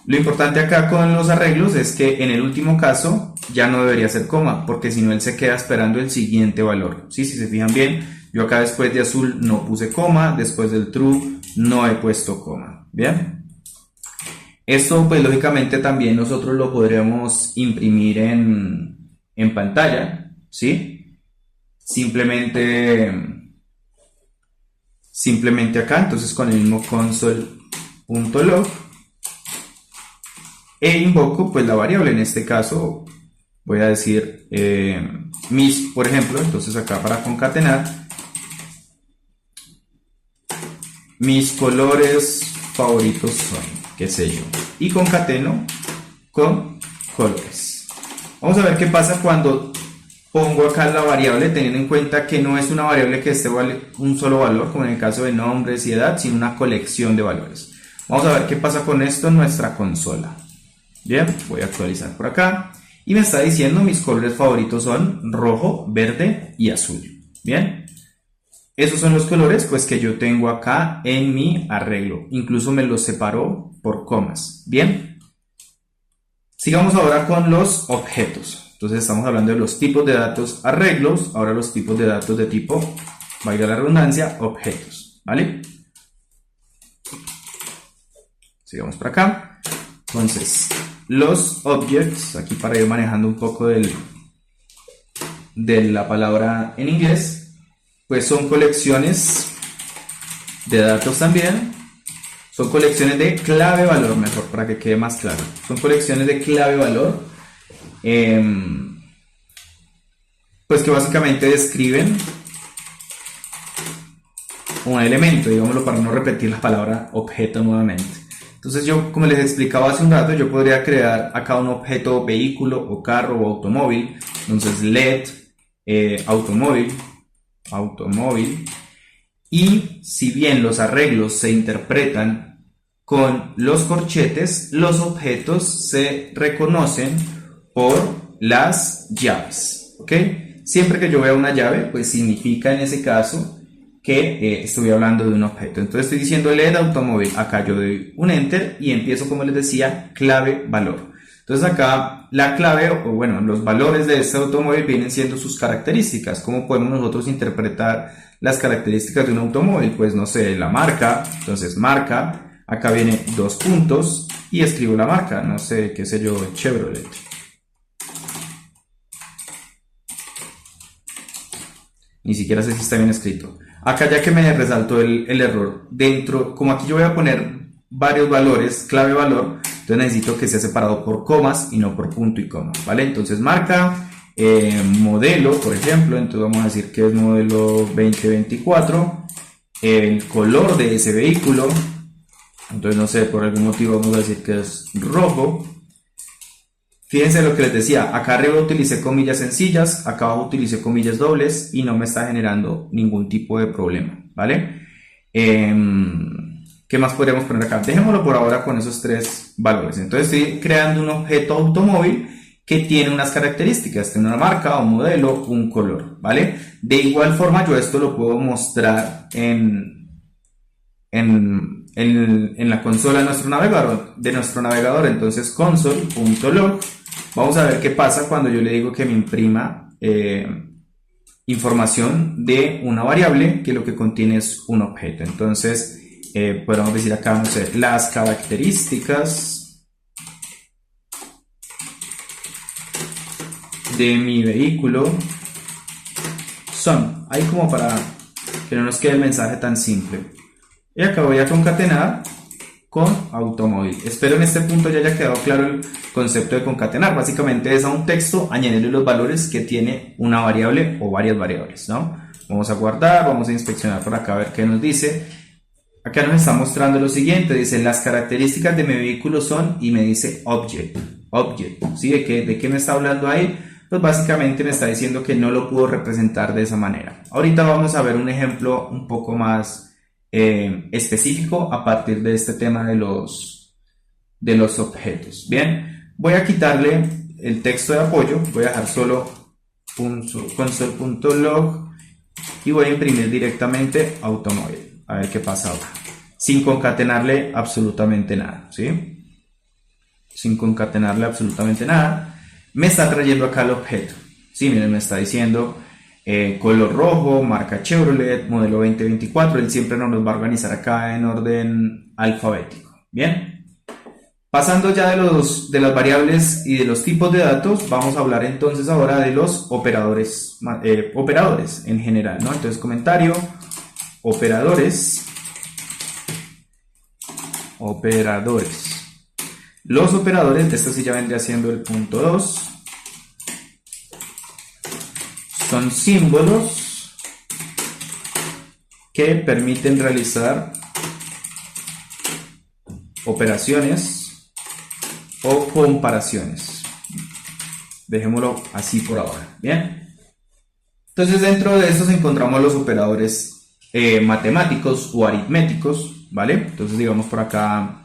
A: Lo importante acá con los arreglos es que en el último caso ya no debería ser coma, porque si no él se queda esperando el siguiente valor. ¿Sí? Si se fijan bien, yo acá después de azul no puse coma, después del true no he puesto coma. ¿Bien? Esto pues lógicamente también nosotros lo podríamos imprimir en pantalla, ¿sí? Simplemente acá, entonces con el mismo console.log e invoco pues la variable, en este caso voy a decir mis, por ejemplo, entonces acá para concatenar mis colores favoritos son, qué sé yo, y concateno con colores. Vamos a ver qué pasa cuando pongo acá la variable, teniendo en cuenta que no es una variable que esté un solo valor, como en el caso de nombres y edad, sino una colección de valores. Vamos a ver qué pasa con esto en nuestra consola. Bien, voy a actualizar por acá y me está diciendo mis colores favoritos son rojo, verde y azul. Bien, esos son los colores pues que yo tengo acá en mi arreglo, incluso me los separó por comas. Bien, sigamos ahora con los objetos. Entonces estamos hablando de los tipos de datos arreglos, ahora los tipos de datos de tipo, valga la redundancia, objetos. ¿Vale? Sigamos por acá. Entonces, los objects, aquí para ir manejando un poco de la palabra en inglés, pues son colecciones de datos también, son colecciones de clave valor, mejor para que quede más claro, son colecciones de clave valor, pues que básicamente describen un elemento, digámoslo para no repetir la palabra objeto nuevamente. Entonces yo, como les explicaba hace un rato, yo podría crear acá un objeto vehículo o carro o automóvil. Entonces let automóvil, y si bien los arreglos se interpretan con los corchetes, los objetos se reconocen por las llaves. ¿Ok? Siempre que yo vea una llave, pues significa en ese caso que estoy hablando de un objeto. Entonces estoy diciendo LED automóvil, acá yo doy un enter y empiezo, como les decía, clave valor. Entonces acá la clave, o bueno, los valores de este automóvil vienen siendo sus características. ¿Cómo podemos nosotros interpretar las características de un automóvil? Pues no sé, la marca, entonces marca, acá viene 2 puntos y escribo la marca, no sé, qué sé yo, Chevrolet. Ni siquiera sé si está bien escrito. Acá ya que me resaltó el error, dentro, como aquí yo voy a poner varios valores, clave valor, entonces necesito que sea separado por comas y no por punto y coma, ¿vale? Entonces marca, modelo, por ejemplo, entonces vamos a decir que es modelo 2024, el color de ese vehículo, entonces no sé, por algún motivo vamos a decir que es rojo. Fíjense lo que les decía, acá arriba utilicé comillas sencillas, acá abajo utilicé comillas dobles y no me está generando ningún tipo de problema, ¿vale? ¿Qué más podríamos poner acá? Dejémoslo por ahora con esos 3 valores. Entonces estoy creando un objeto automóvil que tiene unas características, tiene una marca, un modelo, un color, ¿vale? De igual forma yo esto lo puedo mostrar en la consola de nuestro navegador. Entonces console.log, vamos a ver qué pasa cuando yo le digo que me imprima información de una variable que lo que contiene es un objeto. Entonces podemos decir acá, no sé, las características de mi vehículo son, ahí como para que no nos quede el mensaje tan simple. Y acá voy a concatenar con automóvil. Espero en este punto ya haya quedado claro el concepto de concatenar. Básicamente es a un texto añadirle los valores que tiene una variable o varias variables, ¿no? Vamos a guardar, vamos a inspeccionar por acá a ver qué nos dice. Acá nos está mostrando lo siguiente, dice las características de mi vehículo son, y me dice object, ¿sí? ¿De qué me está hablando ahí? Pues básicamente me está diciendo que no lo puedo representar de esa manera. Ahorita vamos a ver un ejemplo un poco más específico a partir de este tema de los objetos. Bien, voy a quitarle el texto de apoyo, voy a dejar solo console.log y voy a imprimir directamente automóvil. A ver qué pasa ahora. Sin concatenarle absolutamente nada, ¿sí? Sin concatenarle absolutamente nada. Me está trayendo acá el objeto. Sí, miren, me está diciendo color rojo, marca Chevrolet, modelo 2024. Él siempre nos va a organizar acá en orden alfabético. Bien. Pasando ya de las variables y de los tipos de datos, vamos a hablar entonces ahora de los operadores en general, ¿no? Entonces, comentario, operadores. Los operadores, esto sí ya vendría siendo el punto 2, son símbolos que permiten realizar operaciones o comparaciones. Dejémoslo así por ahora, ¿bien? Entonces dentro de estos encontramos los operadores matemáticos o aritméticos, ¿vale? Entonces digamos por acá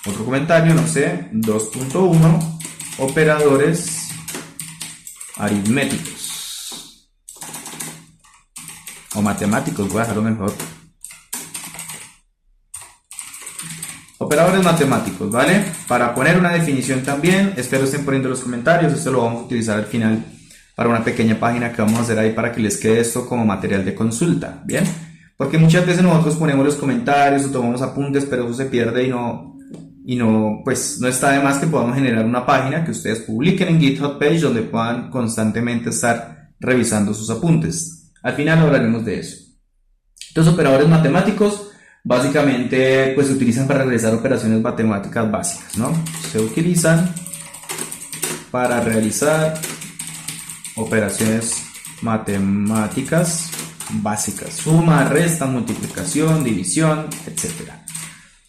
A: otro comentario, no sé, 2.1, operadores aritméticos o matemáticos, voy a dejarlo mejor. Operadores matemáticos, ¿vale? Para poner una definición también, espero estén poniendo los comentarios, esto lo vamos a utilizar al final para una pequeña página que vamos a hacer ahí para que les quede esto como material de consulta, ¿bien? Porque muchas veces nosotros ponemos los comentarios o tomamos apuntes, pero eso se pierde y no, pues no está de más que podamos generar una página que ustedes publiquen en GitHub page donde puedan constantemente estar revisando sus apuntes. Al final hablaremos de eso. Entonces, operadores matemáticos básicamente pues se utilizan para realizar operaciones matemáticas básicas, ¿no? Se utilizan para realizar operaciones matemáticas básicas, suma, resta, multiplicación, división, etcétera,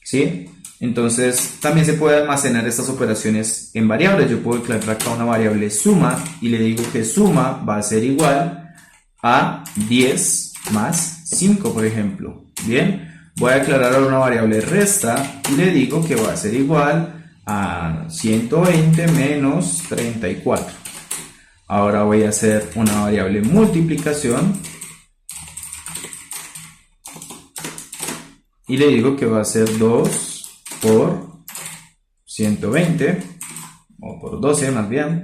A: ¿sí? Entonces también se puede almacenar estas operaciones en variables. Yo puedo declarar acá una variable suma y le digo que suma va a ser igual a 10 más 5, por ejemplo. Bien, voy a declarar ahora una variable resta y le digo que va a ser igual a 120 menos 34. Ahora voy a hacer una variable multiplicación y le digo que va a ser 2 por 120 o por 12 más bien.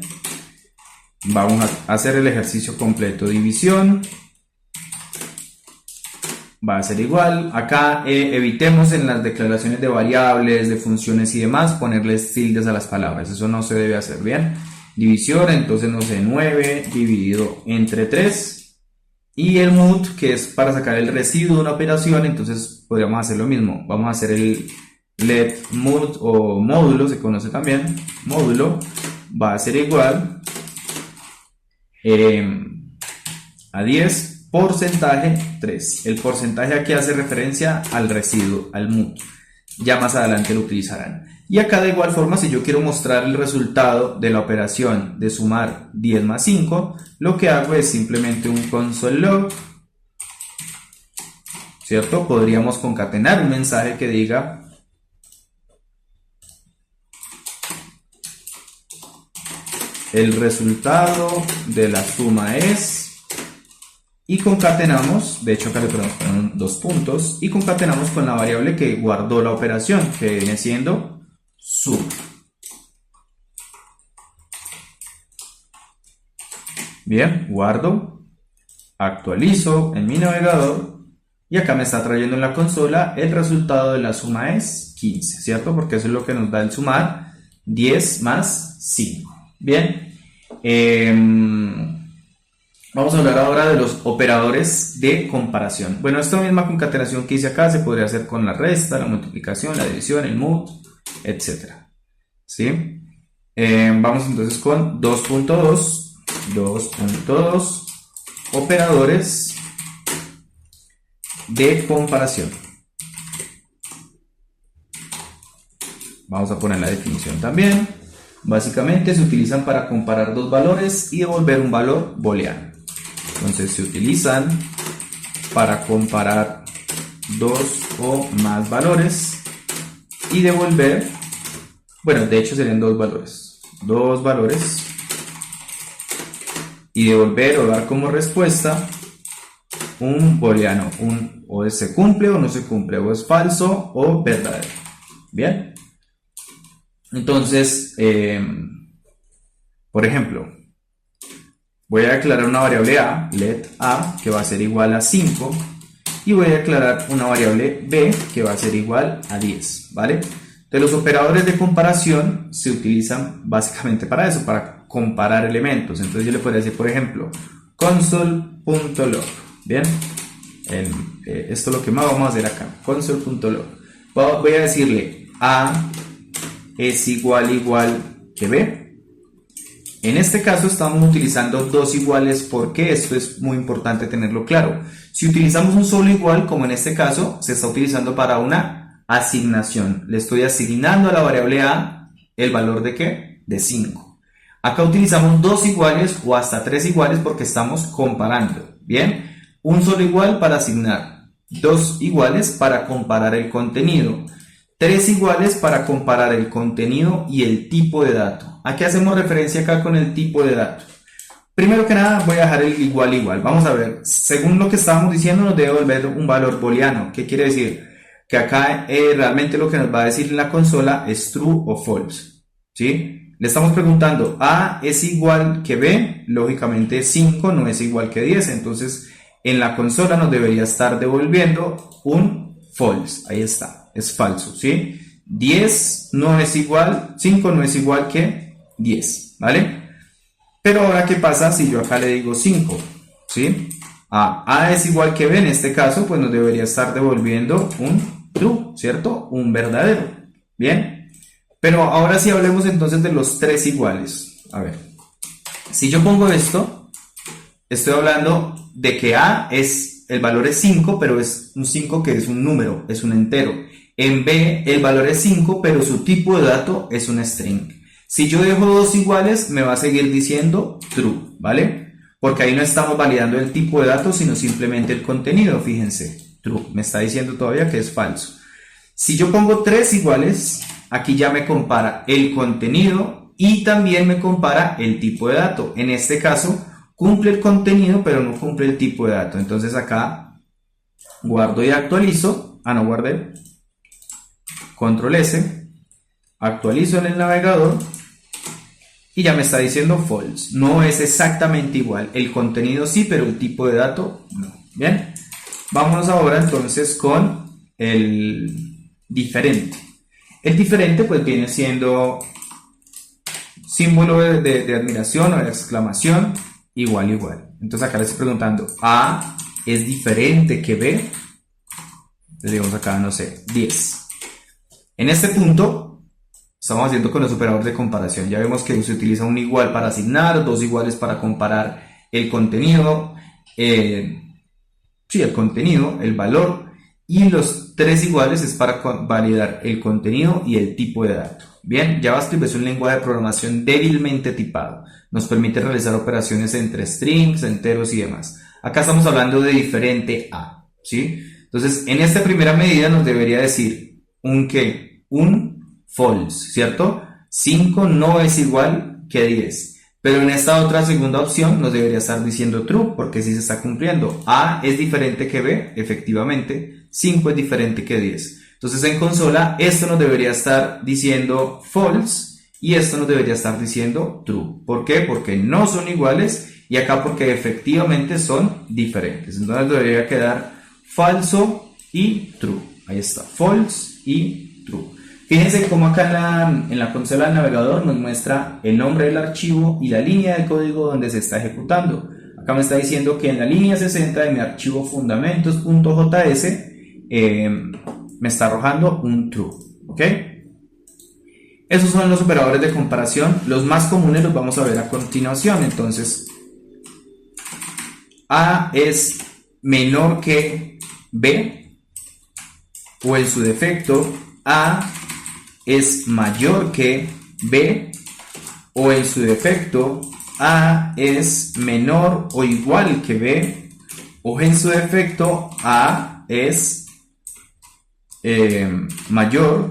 A: Vamos a hacer el ejercicio completo. División va a ser igual. Acá evitemos en las declaraciones de variables, de funciones y demás ponerles tildes a las palabras. Eso no se debe hacer, bien. División, entonces no sé, 9 dividido entre 3. Y el mut, que es para sacar el residuo de una operación, entonces podríamos hacer lo mismo. Vamos a hacer el let mut o módulo, se conoce también. Módulo va a ser igual a 10 porcentaje 3. El porcentaje aquí hace referencia al residuo, al mut. Ya más adelante lo utilizarán. Y acá de igual forma, si yo quiero mostrar el resultado de la operación de sumar 10 más 5, lo que hago es simplemente un console.log, ¿cierto? Podríamos concatenar un mensaje que diga el resultado de la suma es, y concatenamos, de hecho acá le ponemos dos puntos, y concatenamos con la variable que guardó la operación, que viene siendo suma. Bien, guardo, actualizo en mi navegador y acá me está trayendo en la consola el resultado de la suma es 15, ¿cierto? Porque eso es lo que nos da el sumar 10 más 5. Bien, vamos a hablar ahora de los operadores de comparación. Bueno, esta misma concatenación que hice acá se podría hacer con la resta, la multiplicación, la división, el mod, etc. ¿Sí? Vamos entonces con 2.2 operadores de comparación. Vamos a poner la definición también. Básicamente se utilizan para comparar dos valores y devolver un valor booleano. Entonces se utilizan para comparar dos o más valores y devolver, bueno, de hecho serían dos valores y devolver o dar como respuesta un booleano, o se cumple o no se cumple, o es falso o verdadero. Bien, entonces por ejemplo, voy a declarar una variable a, let a, que va a ser igual a 5, y voy a declarar una variable b que va a ser igual a 10, ¿vale? Entonces los operadores de comparación se utilizan básicamente para eso, para comparar elementos. Entonces yo le podría decir, por ejemplo, console.log, ¿bien? Esto es lo que más vamos a hacer acá, console.log. Voy a decirle a es igual que b. En este caso estamos utilizando dos iguales porque esto es muy importante tenerlo claro. Si utilizamos un solo igual, como en este caso, se está utilizando para una asignación. Le estoy asignando a la variable a el valor de ¿qué? De 5. Acá utilizamos dos iguales o hasta tres iguales porque estamos comparando. Bien, un solo igual para asignar, dos iguales para comparar el contenido, tres iguales para comparar el contenido y el tipo de dato. ¿A qué hacemos referencia acá con el tipo de dato? Primero que nada voy a dejar el igual. Vamos a ver, según lo que estábamos diciendo nos debe devolver un valor booleano. ¿Qué quiere decir? Que acá realmente lo que nos va a decir en la consola es true o false, ¿sí? Le estamos preguntando, A es igual que B, lógicamente 5 no es igual que 10, entonces en la consola nos debería estar devolviendo un false, ahí está, es falso, ¿sí? 10 no es igual, 5 no es igual que 10, ¿vale? Pero ahora, ¿qué pasa si yo acá le digo 5? ¿Sí? A es igual que B, en este caso, pues nos debería estar devolviendo un true, ¿cierto? Un verdadero, ¿bien? Pero ahora sí hablemos entonces de los tres iguales. A ver, si yo pongo esto, estoy hablando de que A es, el valor es 5, pero es un 5 que es un número, es un entero. En B el valor es 5, pero su tipo de dato es un string. Si yo dejo dos iguales, me va a seguir diciendo true, ¿vale? Porque ahí no estamos validando el tipo de dato, sino simplemente el contenido, fíjense. True, me está diciendo todavía que es falso. Si yo pongo tres iguales, aquí ya me compara el contenido y también me compara el tipo de dato. En este caso, cumple el contenido, pero no cumple el tipo de dato. Entonces acá guardo y actualizo. No guardé. Control S. Actualizo en el navegador. Y ya me está diciendo false. No es exactamente igual. El contenido sí, pero el tipo de dato no. Bien. Vámonos ahora entonces con el diferente. El diferente pues viene siendo símbolo de admiración o de exclamación, igual. Entonces acá le estoy preguntando, A es diferente que B. Le digamos acá, no sé, 10. En este punto estamos haciendo con los operadores de comparación. Ya vemos que se utiliza un igual para asignar, dos iguales para comparar el contenido, el contenido, el valor, y los tres iguales es para validar el contenido y el tipo de dato. Bien, JavaScript es un lenguaje de programación débilmente tipado. Nos permite realizar operaciones entre strings, enteros y demás. Acá estamos hablando de diferente a, ¿sí? Entonces, en esta primera medida nos debería decir un ¿qué? Un false, ¿cierto? 5 no es igual que 10. Pero en esta otra segunda opción nos debería estar diciendo true, porque sí se está cumpliendo. A es diferente que B, efectivamente. 5 es diferente que 10. Entonces en consola esto nos debería estar diciendo false y esto nos debería estar diciendo true. ¿Por qué? Porque no son iguales y acá porque efectivamente son diferentes. Entonces debería quedar falso y true. Ahí está, false y true. Fíjense cómo acá en la consola del navegador nos muestra el nombre del archivo y la línea de código donde se está ejecutando. Acá me está diciendo que en la línea 60 de mi archivo fundamentos.js me está arrojando un true. ¿Ok? Esos son los operadores de comparación. Los más comunes los vamos a ver a continuación. Entonces, A es menor que B, o en su defecto, A es mayor que B, o en su defecto, A es menor o igual que B, o en su defecto, A es mayor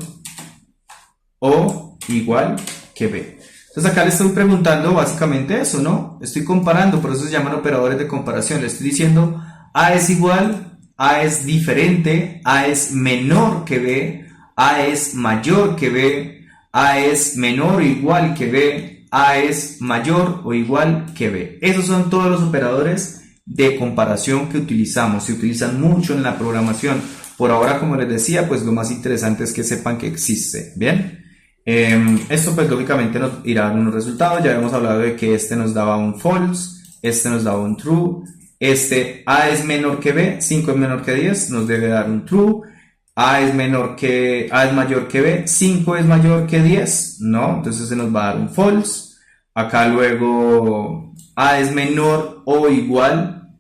A: o igual que B. Entonces acá le estoy preguntando básicamente eso, ¿no? Estoy comparando, por eso se llaman operadores de comparación. Le estoy diciendo A es igual, A es diferente, A es menor que B, A es mayor que B, A es menor o igual que B, A es mayor o igual que B. Esos son todos los operadores de comparación que utilizamos. Se utilizan mucho en la programación. Por ahora, como les decía, pues lo más interesante es que sepan que existe. ¿Bien? Esto pues lógicamente nos irá a dar unos resultados. Ya habíamos hablado de que este nos daba un false, este nos daba un true, este A es menor que B, 5 es menor que 10, nos debe dar un true. A es mayor que B, 5 es mayor que 10, no, entonces se nos va a dar un false. Acá luego A es menor o igual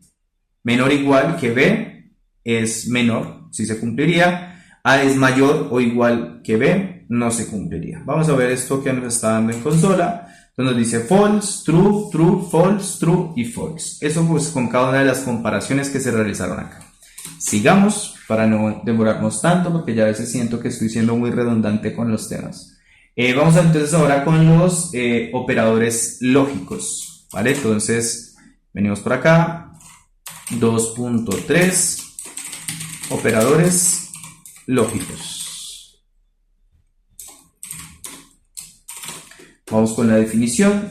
A: que B, es menor, sí se cumpliría. A es mayor o igual que B, no se cumpliría. Vamos a ver esto que nos está dando en consola. Entonces nos dice false, true, true, false, true y false. Eso pues con cada una de las comparaciones que se realizaron acá. Sigamos para no demorarnos tanto, porque ya a veces siento que estoy siendo muy redundante con los temas. Vamos entonces ahora con los operadores lógicos, ¿vale? Entonces venimos por acá, 2.3, operadores lógicos. Vamos con la definición.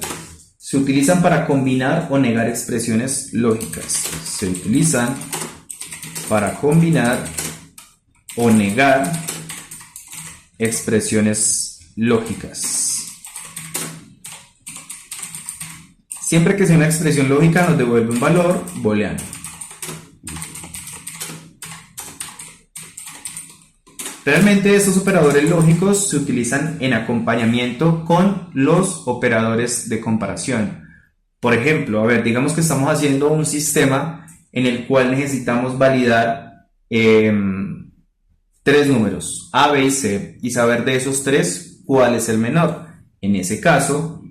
A: Se utilizan para combinar o negar expresiones lógicas. Se utilizan para combinar o negar expresiones lógicas. Siempre que sea una expresión lógica nos devuelve un valor booleano. Realmente estos operadores lógicos se utilizan en acompañamiento con los operadores de comparación. Por ejemplo, digamos que estamos haciendo un sistema en el cual necesitamos validar 3 números, A, B y C, y saber de esos 3 cuál es el menor. En ese caso,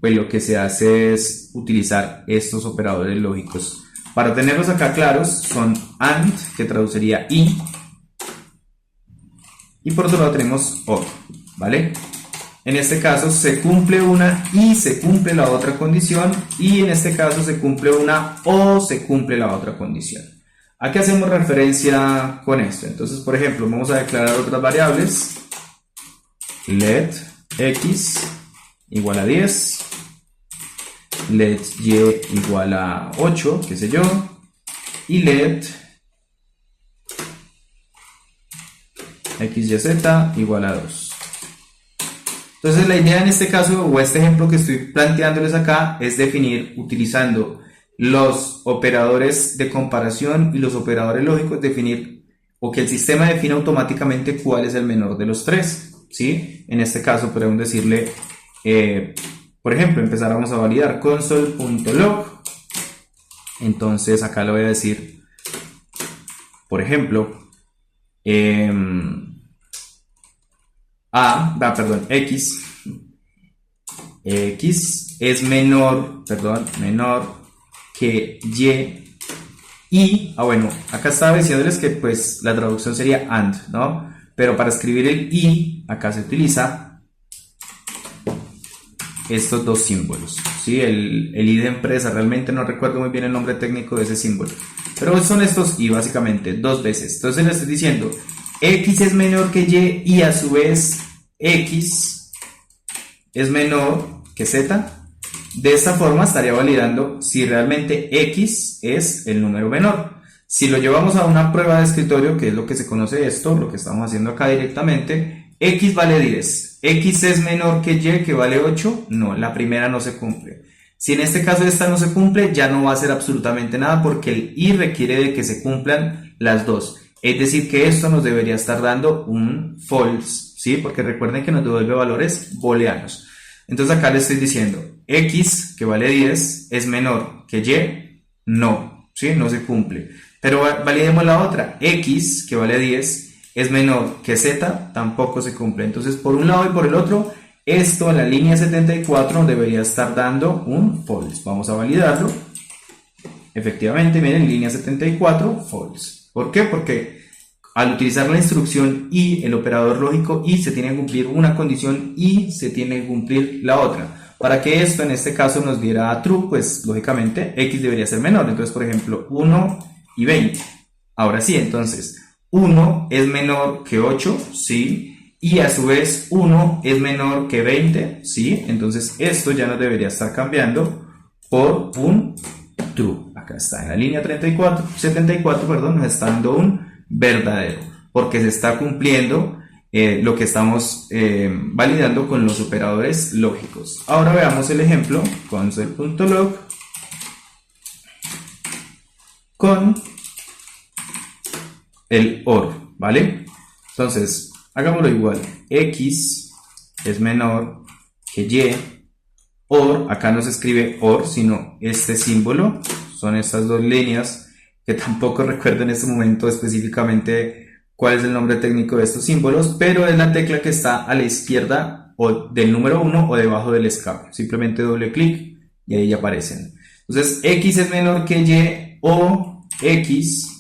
A: pues lo que se hace es utilizar estos operadores lógicos. Para tenerlos acá claros, son AND, que traduciría y por otro lado tenemos OR, ¿vale? En este caso se cumple una y se cumple la otra condición, y en este caso se cumple una o se cumple la otra condición. ¿A qué hacemos referencia con esto? Entonces, por ejemplo, vamos a declarar otras variables. Let x igual a 10, let y igual a 8, qué sé yo, y let x, y, z igual a 2. Entonces la idea en este caso, o este ejemplo que estoy planteándoles acá, es definir utilizando los operadores de comparación y los operadores lógicos, definir o que el sistema defina automáticamente cuál es el menor de los 3, ¿sí? En este caso podemos decirle, por ejemplo, empezáramos a validar console.log. Entonces acá le voy a decir, por ejemplo, x es menor que y, bueno, acá estaba diciéndoles que pues la traducción sería and, ¿no? Pero para escribir el y, acá se utiliza estos dos símbolos, ¿sí? El I de empresa, realmente no recuerdo muy bien el nombre técnico de ese símbolo, pero son estos I básicamente, dos veces. Entonces le estoy diciendo, X es menor que Y y a su vez X es menor que Z. De esta forma estaría validando si realmente X es el número menor. Si lo llevamos a una prueba de escritorio, que es lo que se conoce esto, lo que estamos haciendo acá directamente, X vale 10. X es menor que Y, que vale 8. No, la primera no se cumple. Si en este caso esta no se cumple, ya no va a hacer absolutamente nada porque el I requiere de que se cumplan las dos. Es decir, que esto nos debería estar dando un false, ¿sí? Porque recuerden que nos devuelve valores booleanos. Entonces acá le estoy diciendo, X, que vale 10, es menor que Y, no, ¿sí? No se cumple. Pero validemos la otra, X, que vale 10, es menor que Z, tampoco se cumple. Entonces, por un lado y por el otro, esto en la línea 74 debería estar dando un false. Vamos a validarlo. Efectivamente, miren, línea 74, false. ¿Por qué? Porque al utilizar la instrucción y el operador lógico y se tiene que cumplir una condición y se tiene que cumplir la otra. Para que esto en este caso nos diera true, pues lógicamente X debería ser menor. Entonces, por ejemplo, 1 y 20. Ahora sí, entonces, 1 es menor que 8, ¿sí? Y a su vez 1 es menor que 20, ¿sí? Entonces esto ya nos debería estar cambiando por un true. Acá está, en la línea 74, perdón, nos está dando un verdadero, porque se está cumpliendo lo que estamos validando con los operadores lógicos. Ahora veamos el ejemplo, console.log con el OR, ¿vale? Entonces, hagámoslo igual, X es menor que Y, OR, acá no se escribe OR, sino este símbolo, son estas dos líneas, que tampoco recuerdo en este momento específicamente cuál es el nombre técnico de estos símbolos, pero es la tecla que está a la izquierda o del número 1 o debajo del escape. Simplemente doble clic y ahí ya aparecen. Entonces, X es menor que Y o X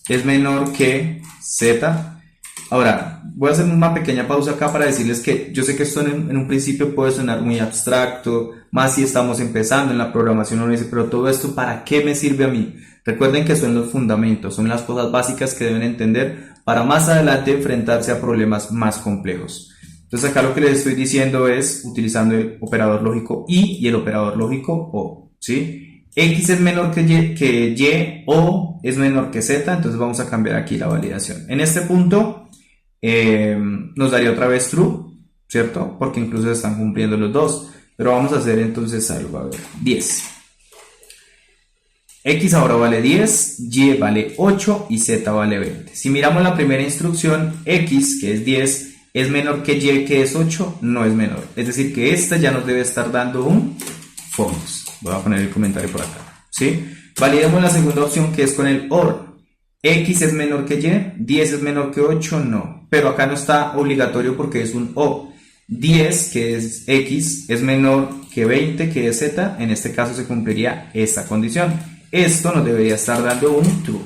A: es menor que Z. Ahora, voy a hacer una pequeña pausa acá para decirles que yo sé que esto en un principio puede sonar muy abstracto, más si estamos empezando en la programación, uno dice, pero todo esto, ¿para qué me sirve a mí? Recuerden que son los fundamentos, son las cosas básicas que deben entender para más adelante enfrentarse a problemas más complejos. Entonces acá lo que les estoy diciendo es utilizando el operador lógico y el operador lógico o, ¿sí? X es menor que Y o es menor que Z, entonces vamos a cambiar aquí la validación. En este punto nos daría otra vez true, ¿cierto? Porque incluso se están cumpliendo los dos. Pero vamos a hacer entonces algo, a ver, 10. X ahora vale 10, Y vale 8 y Z vale 20. Si miramos la primera instrucción, X, que es 10, es menor que Y, que es 8, no es menor. Es decir, que esta ya nos debe estar dando un false. Voy a poner el comentario por acá, ¿sí? Validemos la segunda opción, que es con el OR. X es menor que Y, 10 es menor que 8, no. Pero acá no está obligatorio porque es un O. 10, que es X, es menor que 20, que es Z. En este caso se cumpliría esta condición. Esto nos debería estar dando un true.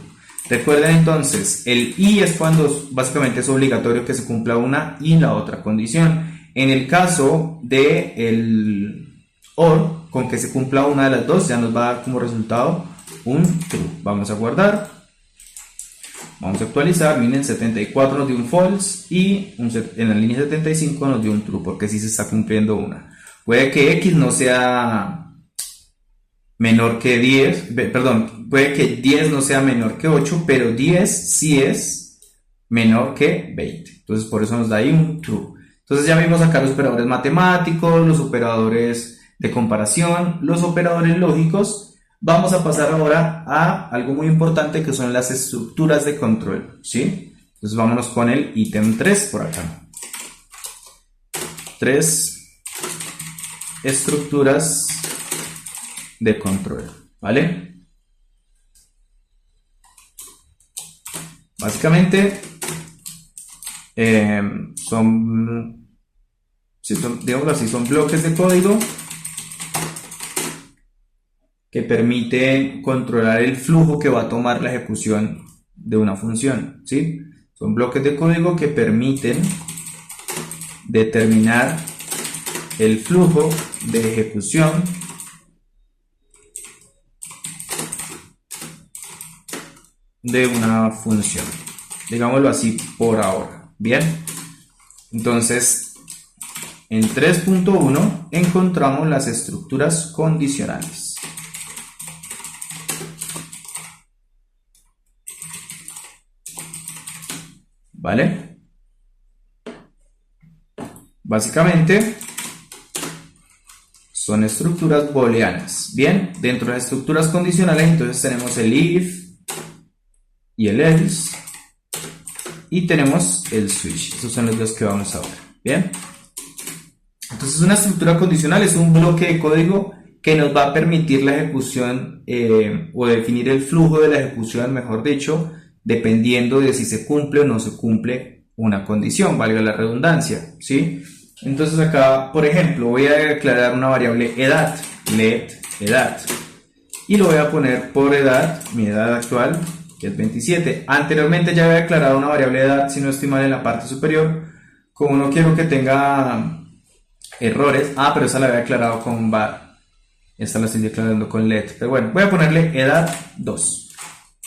A: Recuerden entonces, el y es cuando básicamente es obligatorio que se cumpla una y la otra condición. En el caso de el OR, con que se cumpla una de las dos, ya nos va a dar como resultado un true. Vamos a guardar. Vamos a actualizar. Miren, 74 nos dio un false y en la línea 75 nos dio un true, porque sí se está cumpliendo una. Puede que X no sea menor que 10, perdón, puede que 10 no sea menor que 8, pero 10 sí es menor que 20. Entonces por eso nos da ahí un true. Entonces ya vimos acá los operadores matemáticos, los operadores de comparación, los operadores lógicos. Vamos a pasar ahora a algo muy importante, que son las estructuras de control, ¿sí? Entonces vámonos con el ítem 3 por acá. 3 estructuras de control, ¿vale? Básicamente digamos así, son bloques de código que permiten controlar el flujo que va a tomar la ejecución de una función, ¿sí? Son bloques de código que permiten determinar el flujo de ejecución de una función, digámoslo así por ahora. Bien, entonces en 3.1 encontramos las estructuras condicionales. ¿Vale? Básicamente son estructuras booleanas. Bien, dentro de las estructuras condicionales entonces tenemos el if y el else y tenemos el switch. Esos son los dos que vamos a ver. Bien, entonces una estructura condicional es un bloque de código que nos va a permitir la ejecución o definir el flujo de la ejecución, mejor dicho, dependiendo de si se cumple o no se cumple una condición, valga la redundancia, ¿sí? Entonces acá, por ejemplo, voy a declarar una variable edad, let edad, y lo voy a poner por edad, mi edad actual, que es 27. Anteriormente ya había declarado una variable edad, si no estoy mal, en la parte superior. Como no quiero que tenga errores, pero esa la había declarado con var, esta la estoy declarando con let, pero bueno, voy a ponerle edad 2,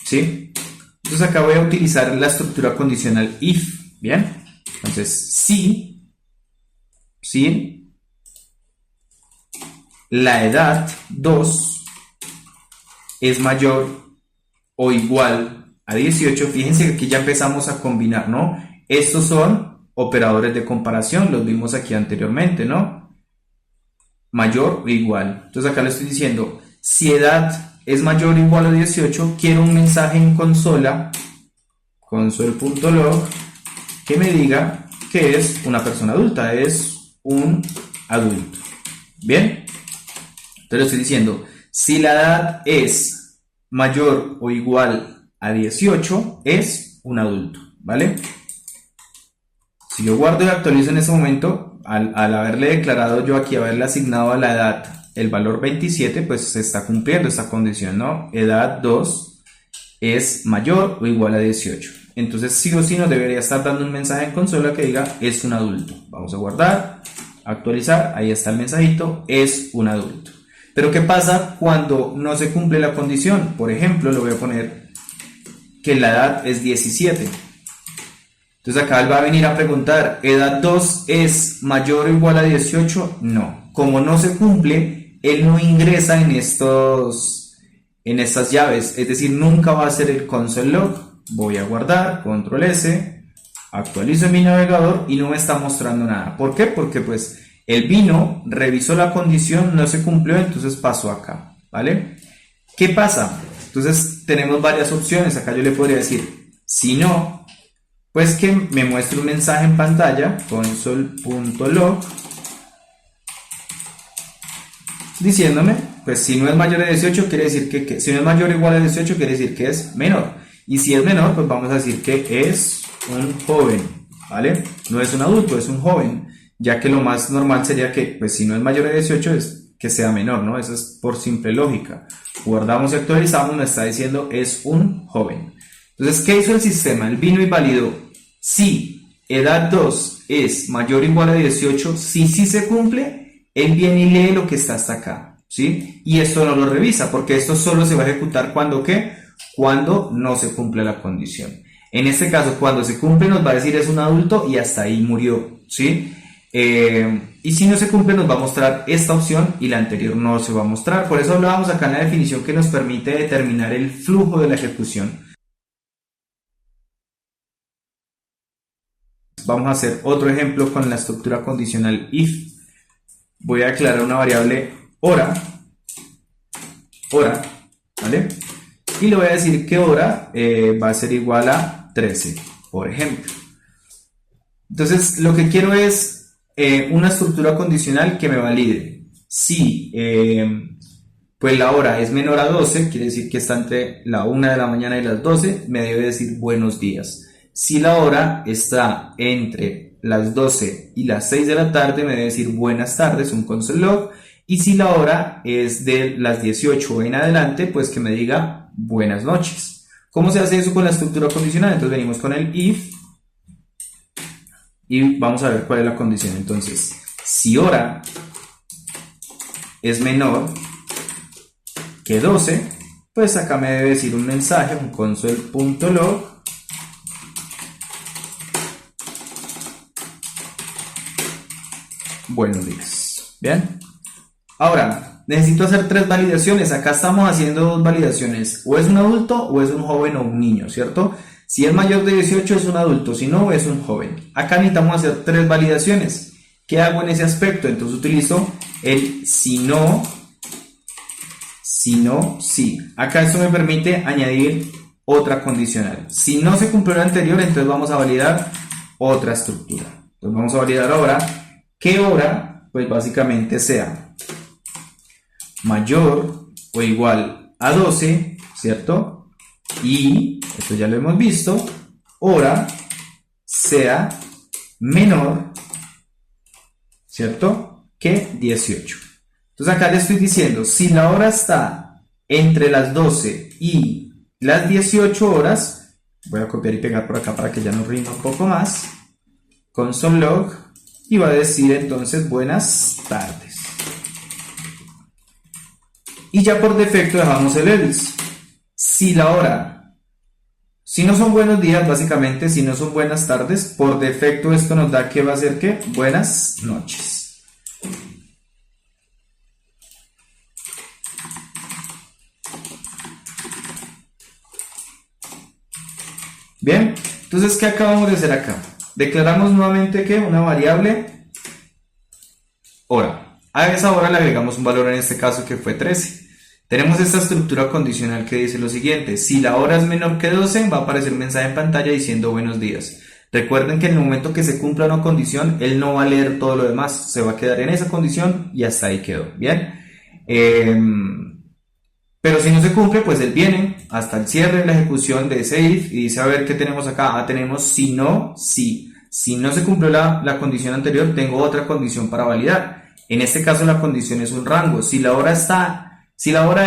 A: ¿sí? Entonces acá voy a utilizar la estructura condicional if, ¿bien? Entonces si la edad 2 es mayor o igual a 18, fíjense que aquí ya empezamos a combinar, ¿no? Estos son operadores de comparación, los vimos aquí anteriormente, ¿no? Mayor o igual. Entonces acá le estoy diciendo, si edad es mayor o igual a 18, quiero un mensaje en consola, console.log, que me diga que es una persona adulta, es un adulto. Bien, entonces le estoy diciendo, si la edad es mayor o igual a 18, es un adulto, ¿vale? Si yo guardo y actualizo en ese momento, al haberle declarado yo aquí, haberle asignado a la edad el valor 27, pues se está cumpliendo esta condición, ¿no? Edad 2 es mayor o igual a 18. Entonces sí o sí nos debería estar dando un mensaje en consola que diga es un adulto. Vamos a guardar, actualizar, ahí está el mensajito, es un adulto. Pero ¿qué pasa cuando no se cumple la condición? Por ejemplo, le voy a poner que la edad es 17. Entonces acá él va a venir a preguntar, ¿edad 2 es mayor o igual a 18? No. Como no se cumple, él no ingresa en estas llaves, es decir, nunca va a hacer el console log. Voy a guardar, control S, actualizo mi navegador y no me está mostrando nada. ¿Por qué? Porque pues él vino, revisó la condición, no se cumplió, entonces pasó acá, ¿vale? ¿Qué pasa? Entonces tenemos varias opciones. Acá yo le podría decir, si no, pues que me muestre un mensaje en pantalla, console.log, diciéndome, pues si no es mayor a 18, quiere decir que si no es mayor o igual a 18, quiere decir que es menor. Y si es menor, pues vamos a decir que es un joven, ¿vale? No es un adulto, es un joven, ya que lo más normal sería que, pues si no es mayor a 18, es que sea menor, ¿no? Eso es por simple lógica. Guardamos y actualizamos, nos está diciendo es un joven. Entonces, ¿qué hizo el sistema? Él vino y validó si edad 2 es mayor o igual a 18, si sí se cumple, él viene y lee lo que está hasta acá, ¿sí? Y esto no lo revisa, porque esto solo se va a ejecutar cuando, ¿qué? Cuando no se cumple la condición. En este caso, cuando se cumple, nos va a decir es un adulto y hasta ahí murió, ¿sí? Y si no se cumple, nos va a mostrar esta opción y la anterior no se va a mostrar. Por eso hablábamos acá en la definición que nos permite determinar el flujo de la ejecución. Vamos a hacer otro ejemplo con la estructura condicional if. Voy a declarar una variable hora, ¿vale? Y le voy a decir que hora va a ser igual a 13, por ejemplo. Entonces, lo que quiero es una estructura condicional que me valide. Si pues la hora es menor a 12, quiere decir que está entre la 1 de la mañana y las 12, me debe decir buenos días. Si la hora está entre las 12 y las 6 de la tarde, me debe decir buenas tardes, un console log. Y si la hora es de las 18 en adelante, pues que me diga buenas noches. ¿Cómo se hace eso con la estructura condicional? Entonces venimos con el if y vamos a ver cuál es la condición. Entonces, Si hora es menor que 12, pues acá me debe decir un mensaje, un console.log buenos días. Bien. Ahora, necesito hacer 3 validaciones. Acá estamos haciendo 2 validaciones. O es un adulto o es un joven o un niño, ¿cierto? Si es mayor de 18 es un adulto, si no es un joven. Acá necesitamos hacer 3 validaciones. ¿Qué hago en ese aspecto? Entonces utilizo el si no, sí. Acá esto me permite añadir otra condicional. Si no se cumplió la anterior, entonces vamos a validar otra estructura. Entonces vamos a validar ahora que hora, pues básicamente sea mayor o igual a 12, ¿cierto? Y, esto ya lo hemos visto, hora sea menor, ¿cierto? Que 18. Entonces acá le estoy diciendo, si la hora está entre las 12 y las 18 horas, voy a copiar y pegar por acá para que ya nos rinda un poco más, console.log, y va a decir entonces buenas tardes. Y ya por defecto dejamos el else. Si la hora, si no son buenos días, básicamente, si no son buenas tardes, por defecto esto nos da que va a ser que buenas noches. Bien, entonces, ¿qué acabamos de hacer acá? Declaramos nuevamente que una variable hora. A esa hora le agregamos un valor, en este caso que fue 13. Tenemos esta estructura condicional que dice lo siguiente: si la hora es menor que 12, va a aparecer un mensaje en pantalla diciendo buenos días. Recuerden que en el momento que se cumpla una condición, él no va a leer todo lo demás, se va a quedar en esa condición y hasta ahí quedó. Bien. Pero si no se cumple, pues él viene hasta el cierre de la ejecución de ese if y dice, a ver, ¿qué tenemos acá? Ah, tenemos si no, sí. Si no se cumplió la condición anterior, tengo otra condición para validar. En este caso la condición es un rango. Si la hora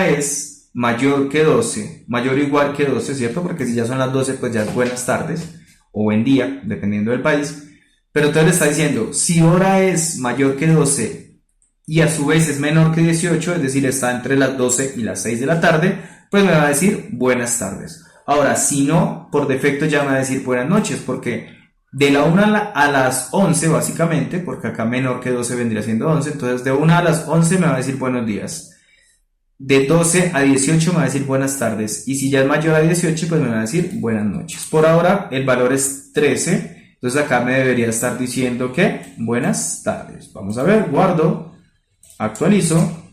A: es mayor que 12, mayor o igual que 12, ¿cierto? Porque si ya son las 12, pues ya es buenas tardes o buen día, dependiendo del país. Pero entonces le está diciendo, si hora es mayor que 12 y a su vez es menor que 18, es decir, está entre las 12 y las 6 de la tarde, pues me va a decir buenas tardes. Ahora, si no, por defecto ya me va a decir buenas noches, porque de la 1 a las 11, básicamente, porque acá menor que 12 vendría siendo 11, entonces de 1 a las 11 me va a decir buenos días. De 12 a 18 me va a decir buenas tardes, y si ya es mayor a 18, pues me va a decir buenas noches. Por ahora, el valor es 13, entonces acá me debería estar diciendo que buenas tardes. Vamos a ver, guardo, actualizo,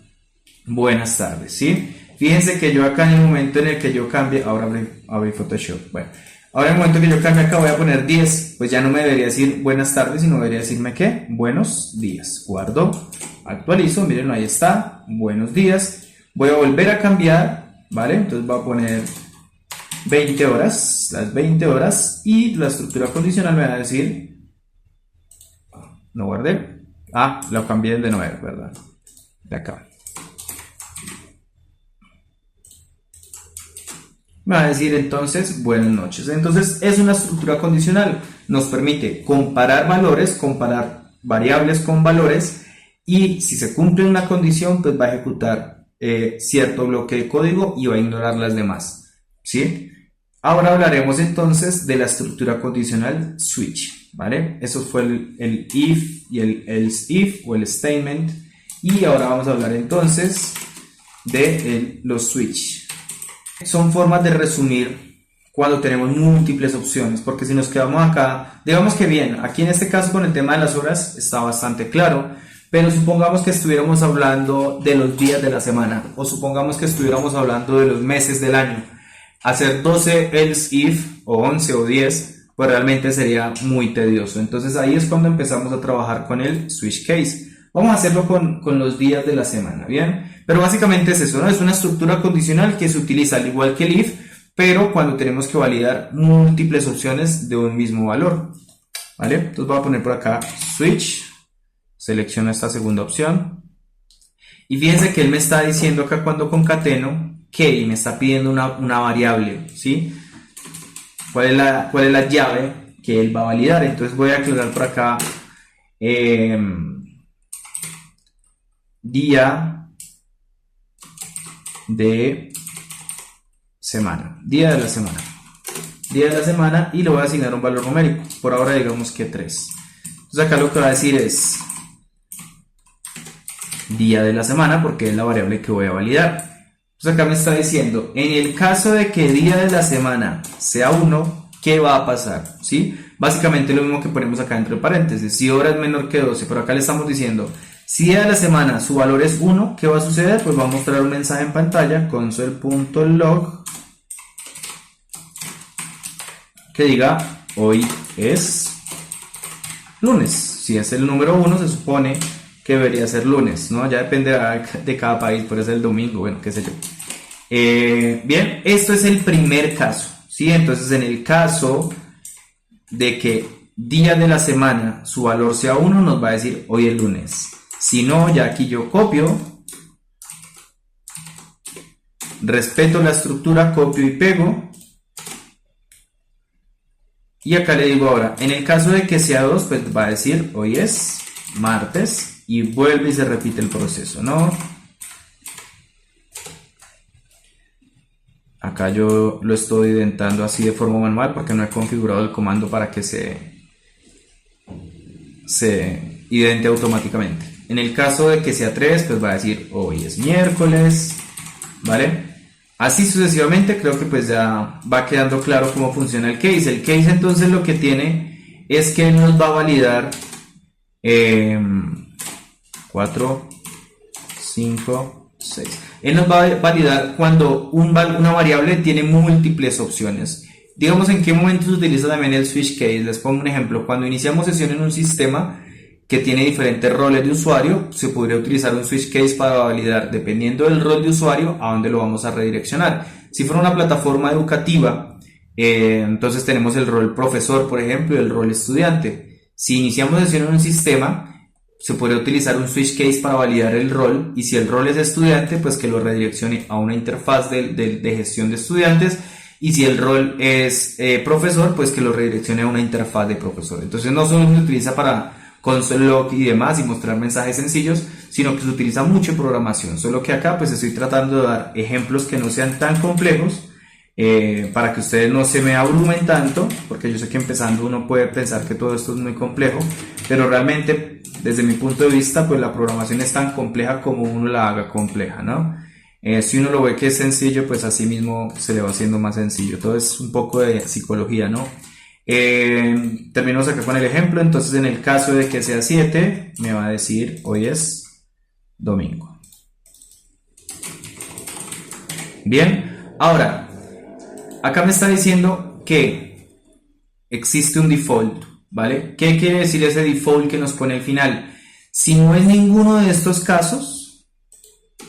A: buenas tardes, ¿sí? Fíjense que yo acá en el momento en el que yo cambie, ahora abrí Photoshop, bueno, ahora en el momento que yo cambie acá voy a poner 10, pues ya no me debería decir buenas tardes, sino debería decirme ¿qué? Buenos días. Guardo, actualizo, miren, ahí está, buenos días. Voy a volver a cambiar, ¿vale? Entonces voy a poner 20 horas, las 20 horas, y la estructura condicional me va a decir, no guardé, lo cambié de 9, ¿verdad? De acá. Me va a decir entonces buenas noches. Entonces es una estructura condicional, nos permite comparar valores, comparar variables con valores, y si se cumple una condición, pues va a ejecutar cierto bloque de código y va a ignorar las demás, ¿sí? Ahora hablaremos entonces de la estructura condicional switch, ¿vale? Eso fue el if y el else if o el statement, y ahora vamos a hablar entonces de los switch. Son formas de resumir cuando tenemos múltiples opciones, porque si nos quedamos acá, digamos que bien, aquí en este caso con el tema de las horas está bastante claro, pero supongamos que estuviéramos hablando de los días de la semana, o supongamos que estuviéramos hablando de los meses del año. Hacer 12 else if, o 11 o 10, pues realmente sería muy tedioso. Entonces ahí es cuando empezamos a trabajar con el switch case. Vamos a hacerlo con los días de la semana, ¿bien? Pero básicamente es eso, ¿no? Es una estructura condicional que se utiliza al igual que el if, pero cuando tenemos que validar múltiples opciones de un mismo valor, ¿vale? Entonces voy a poner por acá switch, selecciono esta segunda opción, y fíjense que él me está diciendo acá cuando concateno que me está pidiendo una variable, ¿sí? ¿Cuál es la llave que él va a validar? Entonces voy a aclarar por acá día de semana, día de la semana, día de la semana, y le voy a asignar un valor numérico, por ahora digamos que 3. Entonces acá lo que va a decir es día de la semana, porque es la variable que voy a validar. Entonces acá me está diciendo, en el caso de que día de la semana sea 1, ¿qué va a pasar? ¿Sí? Básicamente lo mismo que ponemos acá entre paréntesis, si hora es menor que 12, pero acá le estamos diciendo, si día de la semana su valor es 1, ¿qué va a suceder? Pues va a mostrar un mensaje en pantalla, console.log, que diga, hoy es lunes. Si es el número 1, se supone que debería ser lunes, ¿no? Ya dependerá de cada país, por eso es el domingo, bueno, qué sé yo. Bien, esto es el primer caso, ¿sí? Entonces, en el caso de que día de la semana su valor sea 1, nos va a decir hoy es lunes. Si no, ya aquí yo copio, respeto la estructura, copio y pego. Y acá le digo ahora, en el caso de que sea 2, pues va a decir hoy es martes y vuelve y se repite el proceso, ¿no? Acá yo lo estoy identando así de forma manual porque no he configurado el comando para que se idente automáticamente. En el caso de que sea 3, pues va a decir hoy es miércoles, ¿vale? Así sucesivamente. Creo que pues ya va quedando claro cómo funciona el case. El case entonces lo que tiene es que él nos va a validar 4, 5, 6. Él nos va a validar cuando una variable tiene múltiples opciones. Digamos en qué momento se utiliza también el switch case. Les pongo un ejemplo. Cuando iniciamos sesión en un sistema que tiene diferentes roles de usuario, se podría utilizar un switch case para validar, dependiendo del rol de usuario, a dónde lo vamos a redireccionar. Si fuera una plataforma educativa, entonces tenemos el rol profesor, por ejemplo, y el rol estudiante. Si iniciamos sesión en un sistema, se podría utilizar un switch case para validar el rol, y si el rol es estudiante, pues que lo redireccione a una interfaz de gestión de estudiantes, y si el rol es profesor, pues que lo redireccione a una interfaz de profesor. Entonces no solo se utiliza para console.log y demás y mostrar mensajes sencillos, sino que se utiliza mucho en programación, solo que acá pues estoy tratando de dar ejemplos que no sean tan complejos, para que ustedes no se me abrumen tanto, porque yo sé que empezando uno puede pensar que todo esto es muy complejo, pero realmente desde mi punto de vista pues la programación es tan compleja como uno la haga compleja, ¿no? Si uno lo ve que es sencillo, pues así mismo se le va haciendo más sencillo. Todo es un poco de psicología, ¿no? Terminamos acá con el ejemplo. Entonces en el caso de que sea 7, me va a decir hoy es domingo. Bien, ahora acá me está diciendo que existe un default, ¿vale? ¿Qué quiere decir ese default que nos pone al final? Si no es ninguno de estos casos,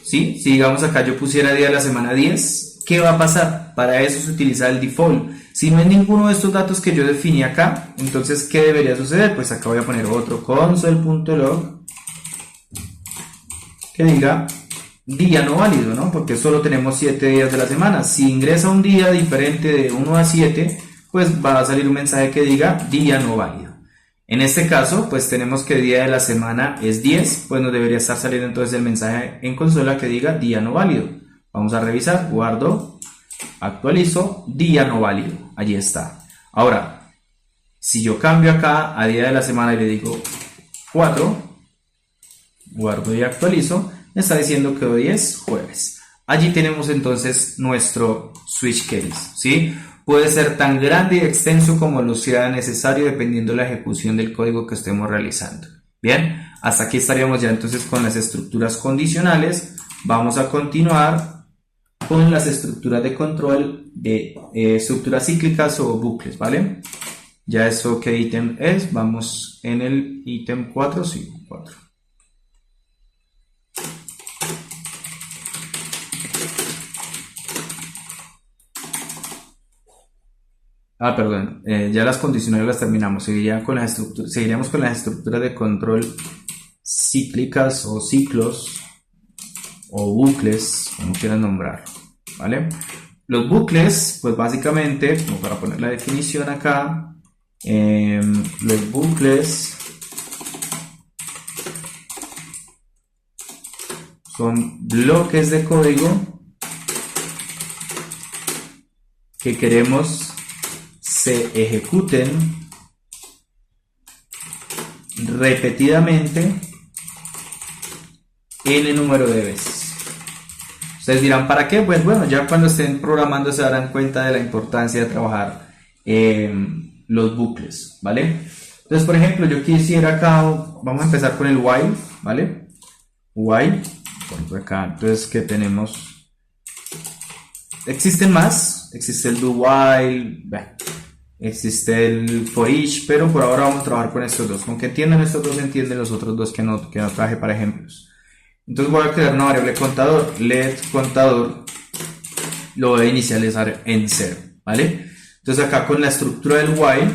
A: ¿sí? Si digamos acá yo pusiera día de la semana 10, ¿qué va a pasar? Para eso se utiliza el default. Si no es ninguno de estos datos que yo definí acá, entonces ¿qué debería suceder? Pues acá voy a poner otro console.log que diga día no válido, ¿no? Porque solo tenemos 7 días de la semana. Si ingresa un día diferente de 1 a 7, pues va a salir un mensaje que diga día no válido. En este caso, pues tenemos que el día de la semana es 10, pues nos debería estar saliendo entonces el mensaje en consola que diga día no válido. Vamos a revisar, guardo, actualizo, día no válido, allí está. Ahora, si yo cambio acá a día de la semana y le digo 4, guardo y actualizo, me está diciendo que hoy es jueves. Allí tenemos entonces nuestro switch case, ¿sí? Puede ser tan grande y extenso como lo sea necesario dependiendo de la ejecución del código que estemos realizando. Bien, hasta aquí estaríamos ya entonces con las estructuras condicionales. Vamos a continuar con las estructuras de control de estructuras cíclicas o bucles, ¿vale? Ya eso, ¿qué ítem es? Vamos en el ítem 4, sí, 4. Perdón, ya las condicionales las terminamos. Seguiríamos con las estructuras de control cíclicas o ciclos o bucles, como quieran nombrarlo, ¿vale? Los bucles, pues básicamente, como para poner la definición acá, los bucles con bloques de código que queremos se ejecuten repetidamente n número de veces. Ustedes dirán, ¿para qué? Pues bueno, ya cuando estén programando se darán cuenta de la importancia de trabajar los bucles, ¿vale? Entonces, por ejemplo, yo quisiera acá, vamos a empezar con el while, ¿vale? While, por acá, entonces, ¿qué tenemos? Existen más, existe el do while, existe el for each, pero por ahora vamos a trabajar con estos dos. Con que entiendan estos dos, entienden los otros dos que no traje para ejemplos. Entonces voy a crear una variable contador, let contador, lo voy a inicializar en 0, ¿vale? Entonces acá con la estructura del while,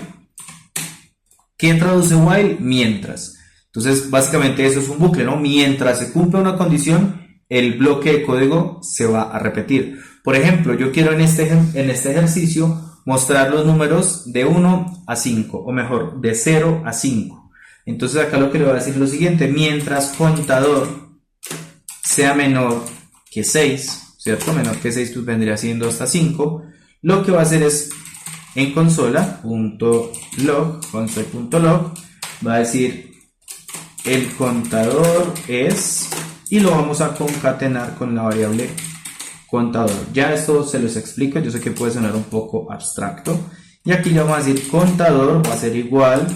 A: ¿qué traduce while? Mientras. Entonces básicamente eso es un bucle, ¿no? Mientras se cumpla una condición, el bloque de código se va a repetir. Por ejemplo, yo quiero en este ejercicio mostrar los números de 1 a 5, o mejor, de 0 a 5. Entonces acá lo que le voy a decir es lo siguiente: mientras contador sea menor que 6, ¿cierto? Menor que 6 pues vendría siendo hasta 5. Lo que va a hacer es en console.log, console.log, va a decir el contador es, y lo vamos a concatenar con la variable contador. Ya esto se los explico, yo sé que puede sonar un poco abstracto. Y aquí le vamos a decir contador va a ser igual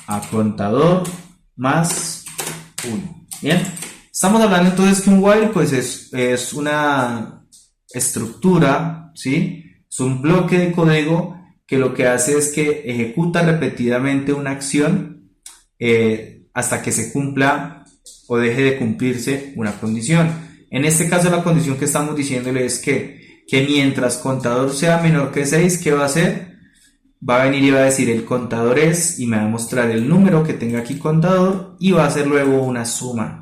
A: a contador más 1. Bien. Estamos hablando entonces que un while pues es una estructura, ¿sí? Es un bloque de código que lo que hace es que ejecuta repetidamente una acción hasta que se cumpla o deje de cumplirse una condición. En este caso la condición que estamos diciéndole es que mientras contador sea menor que 6, ¿qué va a hacer? Va a venir y va a decir el contador es, y me va a mostrar el número que tenga aquí contador, y va a hacer luego una suma.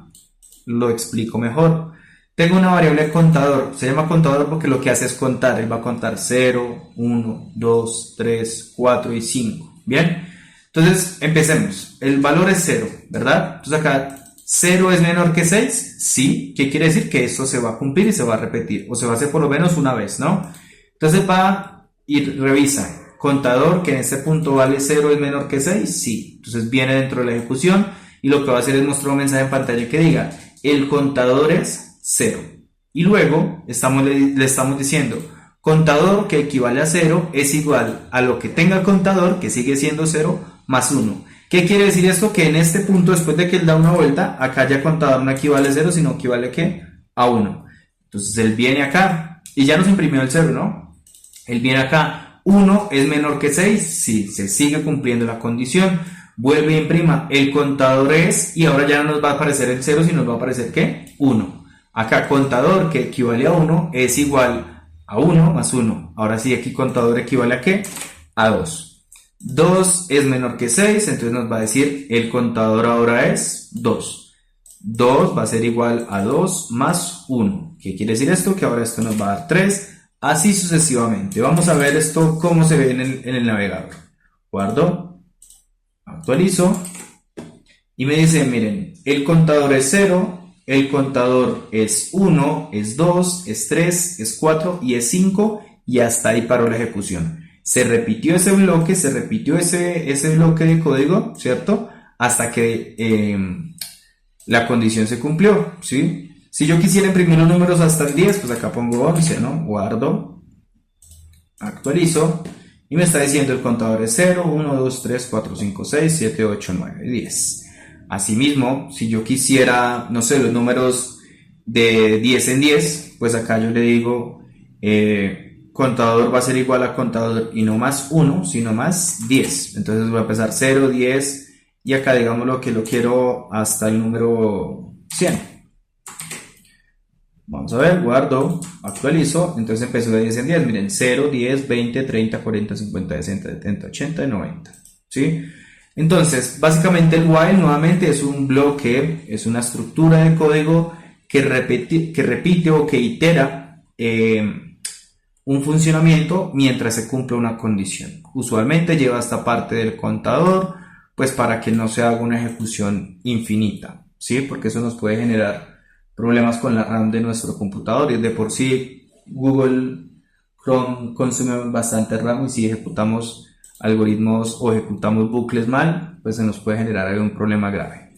A: Lo explico mejor. Tengo una variable contador, se llama contador porque lo que hace es contar. Él va a contar 0, 1, 2, 3, 4 y 5. Bien, entonces empecemos. El valor es 0, ¿verdad? Entonces acá 0 es menor que 6, sí. ¿Qué quiere decir? Que esto se va a cumplir y se va a repetir, o se va a hacer por lo menos una vez, ¿no? Entonces va y revisa. Contador que en este punto vale 0 es menor que 6, sí. Entonces viene dentro de la ejecución y lo que va a hacer es mostrar un mensaje en pantalla que diga el contador es 0. Y luego le estamos diciendo contador que equivale a 0 es igual a lo que tenga contador, que sigue siendo 0, más 1. ¿Qué quiere decir esto? Que en este punto, después de que él da una vuelta, acá ya contador no equivale a 0, sino equivale a ¿qué? A 1. Entonces él viene acá y ya nos imprimió el 0, ¿no? Él viene acá, 1 es menor que 6, sí, se sigue cumpliendo la condición. Vuelve y imprima el contador es, y ahora ya no nos va a aparecer el 0, sino nos va a aparecer ¿qué? 1. Acá contador que equivale a 1 es igual a 1 más 1. Ahora sí, aquí contador equivale a ¿qué? A 2. 2 es menor que 6, entonces nos va a decir el contador ahora es 2. 2 va a ser igual a 2 más 1. ¿Qué quiere decir esto? Que ahora esto nos va a dar 3, así sucesivamente. Vamos a ver esto cómo se ve en el navegador. Guardo. Actualizo y me dice, miren, el contador es 0, el contador es 1, es 2, es 3, es 4 y es 5, y hasta ahí paró la ejecución. Se repitió ese bloque, se repitió ese bloque de código, ¿cierto? Hasta que la condición se cumplió, ¿sí? Si yo quisiera imprimir los números hasta el 10, pues acá pongo 11, ¿no? Guardo, actualizo. Y me está diciendo el contador es 0, 1, 2, 3, 4, 5, 6, 7, 8, 9, 10. Asimismo, si yo quisiera, no sé, los números de 10 en 10, pues acá yo le digo contador va a ser igual a contador y no más 1, sino más 10. Entonces voy a empezar 0, 10 y acá digamos lo que lo quiero hasta el número 100. Vamos a ver, guardo, actualizo, entonces empezó de 10 en 10, miren, 0, 10, 20, 30, 40, 50, 60, 70, 80 y 90, ¿sí? Entonces, básicamente el while nuevamente es un bloque, es una estructura de código que repite o que itera un funcionamiento mientras se cumple una condición. Usualmente lleva esta parte del contador, pues para que no se haga una ejecución infinita, ¿sí? Porque eso nos puede generar problemas con la RAM de nuestro computador, y de por sí Google Chrome consume bastante RAM, y si ejecutamos algoritmos o ejecutamos bucles mal, pues se nos puede generar algún problema grave.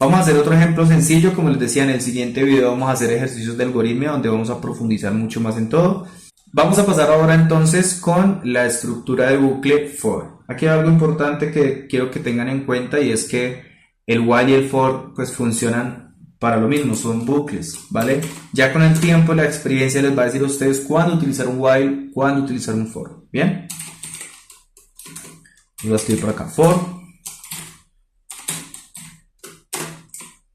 A: Vamos a hacer otro ejemplo sencillo. Como les decía, en el siguiente video vamos a hacer ejercicios de algoritmia donde vamos a profundizar mucho más en todo. Vamos a pasar ahora entonces con la estructura de bucle for. Aquí hay algo importante que quiero que tengan en cuenta, y es que el while y el for pues funcionan para lo mismo, son bucles, ¿vale? Ya con el tiempo la experiencia les va a decir a ustedes cuándo utilizar un while, cuándo utilizar un for. ¿Bien? Voy a escribir por acá, for.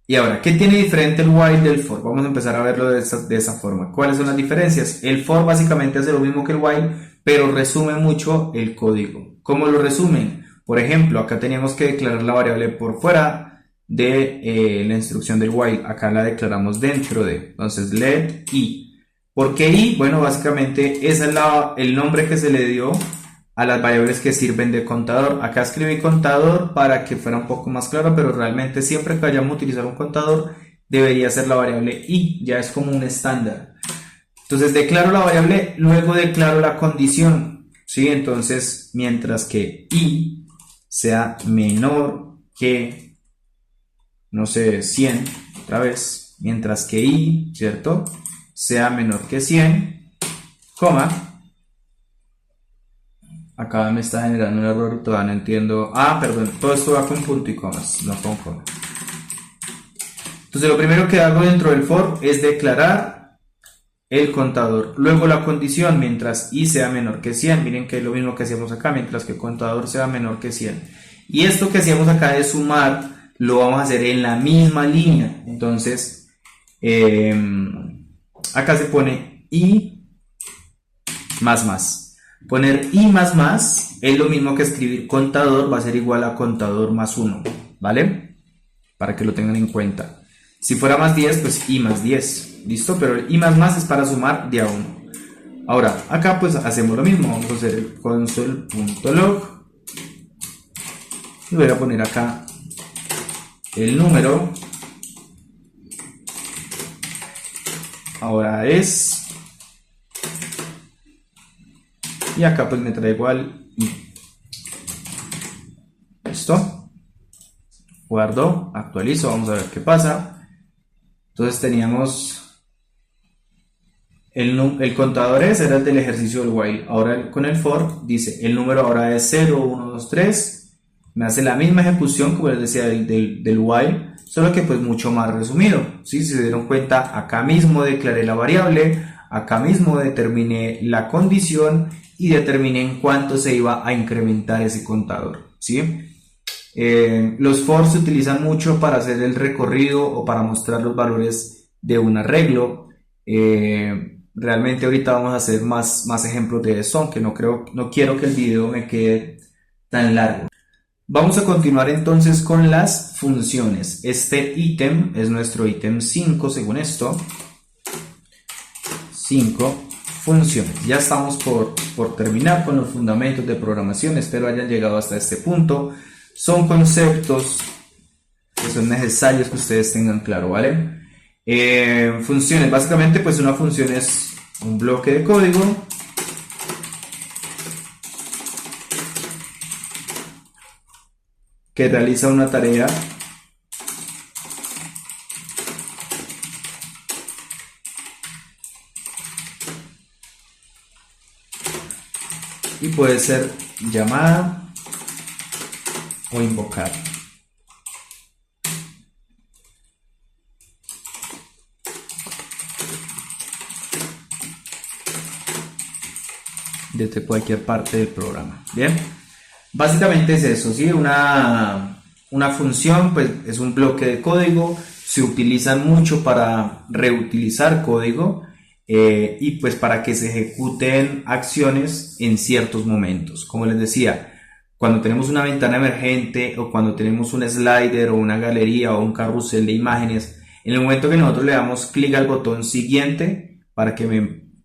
A: Y ahora, ¿qué tiene diferente el while del for? Vamos a empezar a verlo de esa forma. ¿Cuáles son las diferencias? El for básicamente hace lo mismo que el while, pero resume mucho el código. ¿Cómo lo resumen? Por ejemplo, acá teníamos que declarar la variable por fuera de la instrucción del while. Acá la declaramos dentro de. Entonces, let i. ¿Por qué i? Bueno, básicamente ese es el nombre que se le dio a las variables que sirven de contador. Acá escribí contador para que fuera un poco más claro, pero realmente siempre que vayamos a utilizar un contador debería ser la variable i, ya es como un estándar. Entonces declaro la variable, luego declaro la condición, ¿sí? Entonces mientras que i sea menor que, no sé, 100, otra vez, mientras que i, ¿cierto?, sea menor que 100, coma. Acá me está generando un error y todavía no entiendo. Perdón, todo esto va con punto y comas, no con coma. Entonces lo primero que hago dentro del for es declarar el contador. Luego la condición, mientras i sea menor que 100. Miren que es lo mismo que hacíamos acá, mientras que el contador sea menor que 100. Y esto que hacíamos acá de sumar, lo vamos a hacer en la misma línea. Entonces, acá se pone i más más. Poner i más más es lo mismo que escribir contador, va a ser igual a contador más 1, ¿vale? Para que lo tengan en cuenta. Si fuera más 10, pues i más 10, ¿listo? Pero el i más más es para sumar de a 1. Ahora, acá pues hacemos lo mismo, vamos a hacer el console.log y voy a poner acá el número. Ahora es... Y acá pues me traigo al i. ¿Listo? Guardo, actualizo, vamos a ver qué pasa. Entonces teníamos el contador era el del ejercicio del while. Ahora con el for dice el número ahora es 0, 1, 2, 3. Me hace la misma ejecución como les decía del while, solo que pues mucho más resumido. ¿Sí? Si se dieron cuenta, acá mismo declaré la variable, acá mismo determiné la condición y determiné en cuánto se iba a incrementar ese contador, ¿sí? Los for se utilizan mucho para hacer el recorrido o para mostrar los valores de un arreglo. Realmente ahorita vamos a hacer más ejemplos de eso, aunque no quiero que el video me quede tan largo. Vamos a continuar entonces con las funciones. Este ítem es nuestro ítem 5 según esto. 5 funciones. Ya estamos por terminar con los fundamentos de programación. Espero hayan llegado hasta este punto. Son conceptos que son necesarios que ustedes tengan claro, ¿vale? Funciones. Básicamente, pues una función es un bloque de código que realiza una tarea y puede ser llamada o invocada. Desde cualquier parte del programa. Bien, básicamente es eso, ¿sí? Una función pues es un bloque de código, se utilizan mucho para reutilizar código y pues para que se ejecuten acciones en ciertos momentos. Como les decía, cuando tenemos una ventana emergente o cuando tenemos un slider o una galería o un carrusel de imágenes, en el momento que nosotros le damos clic al botón siguiente para que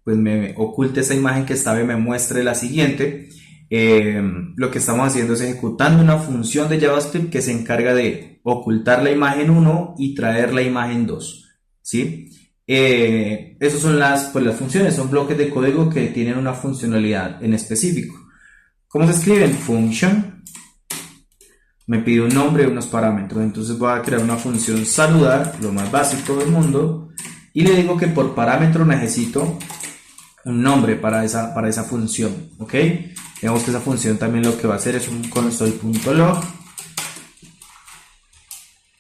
A: me oculte esa imagen que estaba y me muestre la siguiente, lo que estamos haciendo es ejecutando una función de JavaScript que se encarga de ocultar la imagen 1 y traer la imagen 2. ¿sí? Esas son las funciones, son bloques de código que tienen una funcionalidad en específico. ¿Cómo se escriben? Function. Me pide un nombre y unos parámetros. Entonces voy a crear una función saludar, lo más básico del mundo. Y le digo que por parámetro necesito un nombre para esa función. ¿Ok? Digamos que esa función también lo que va a hacer es un console.log.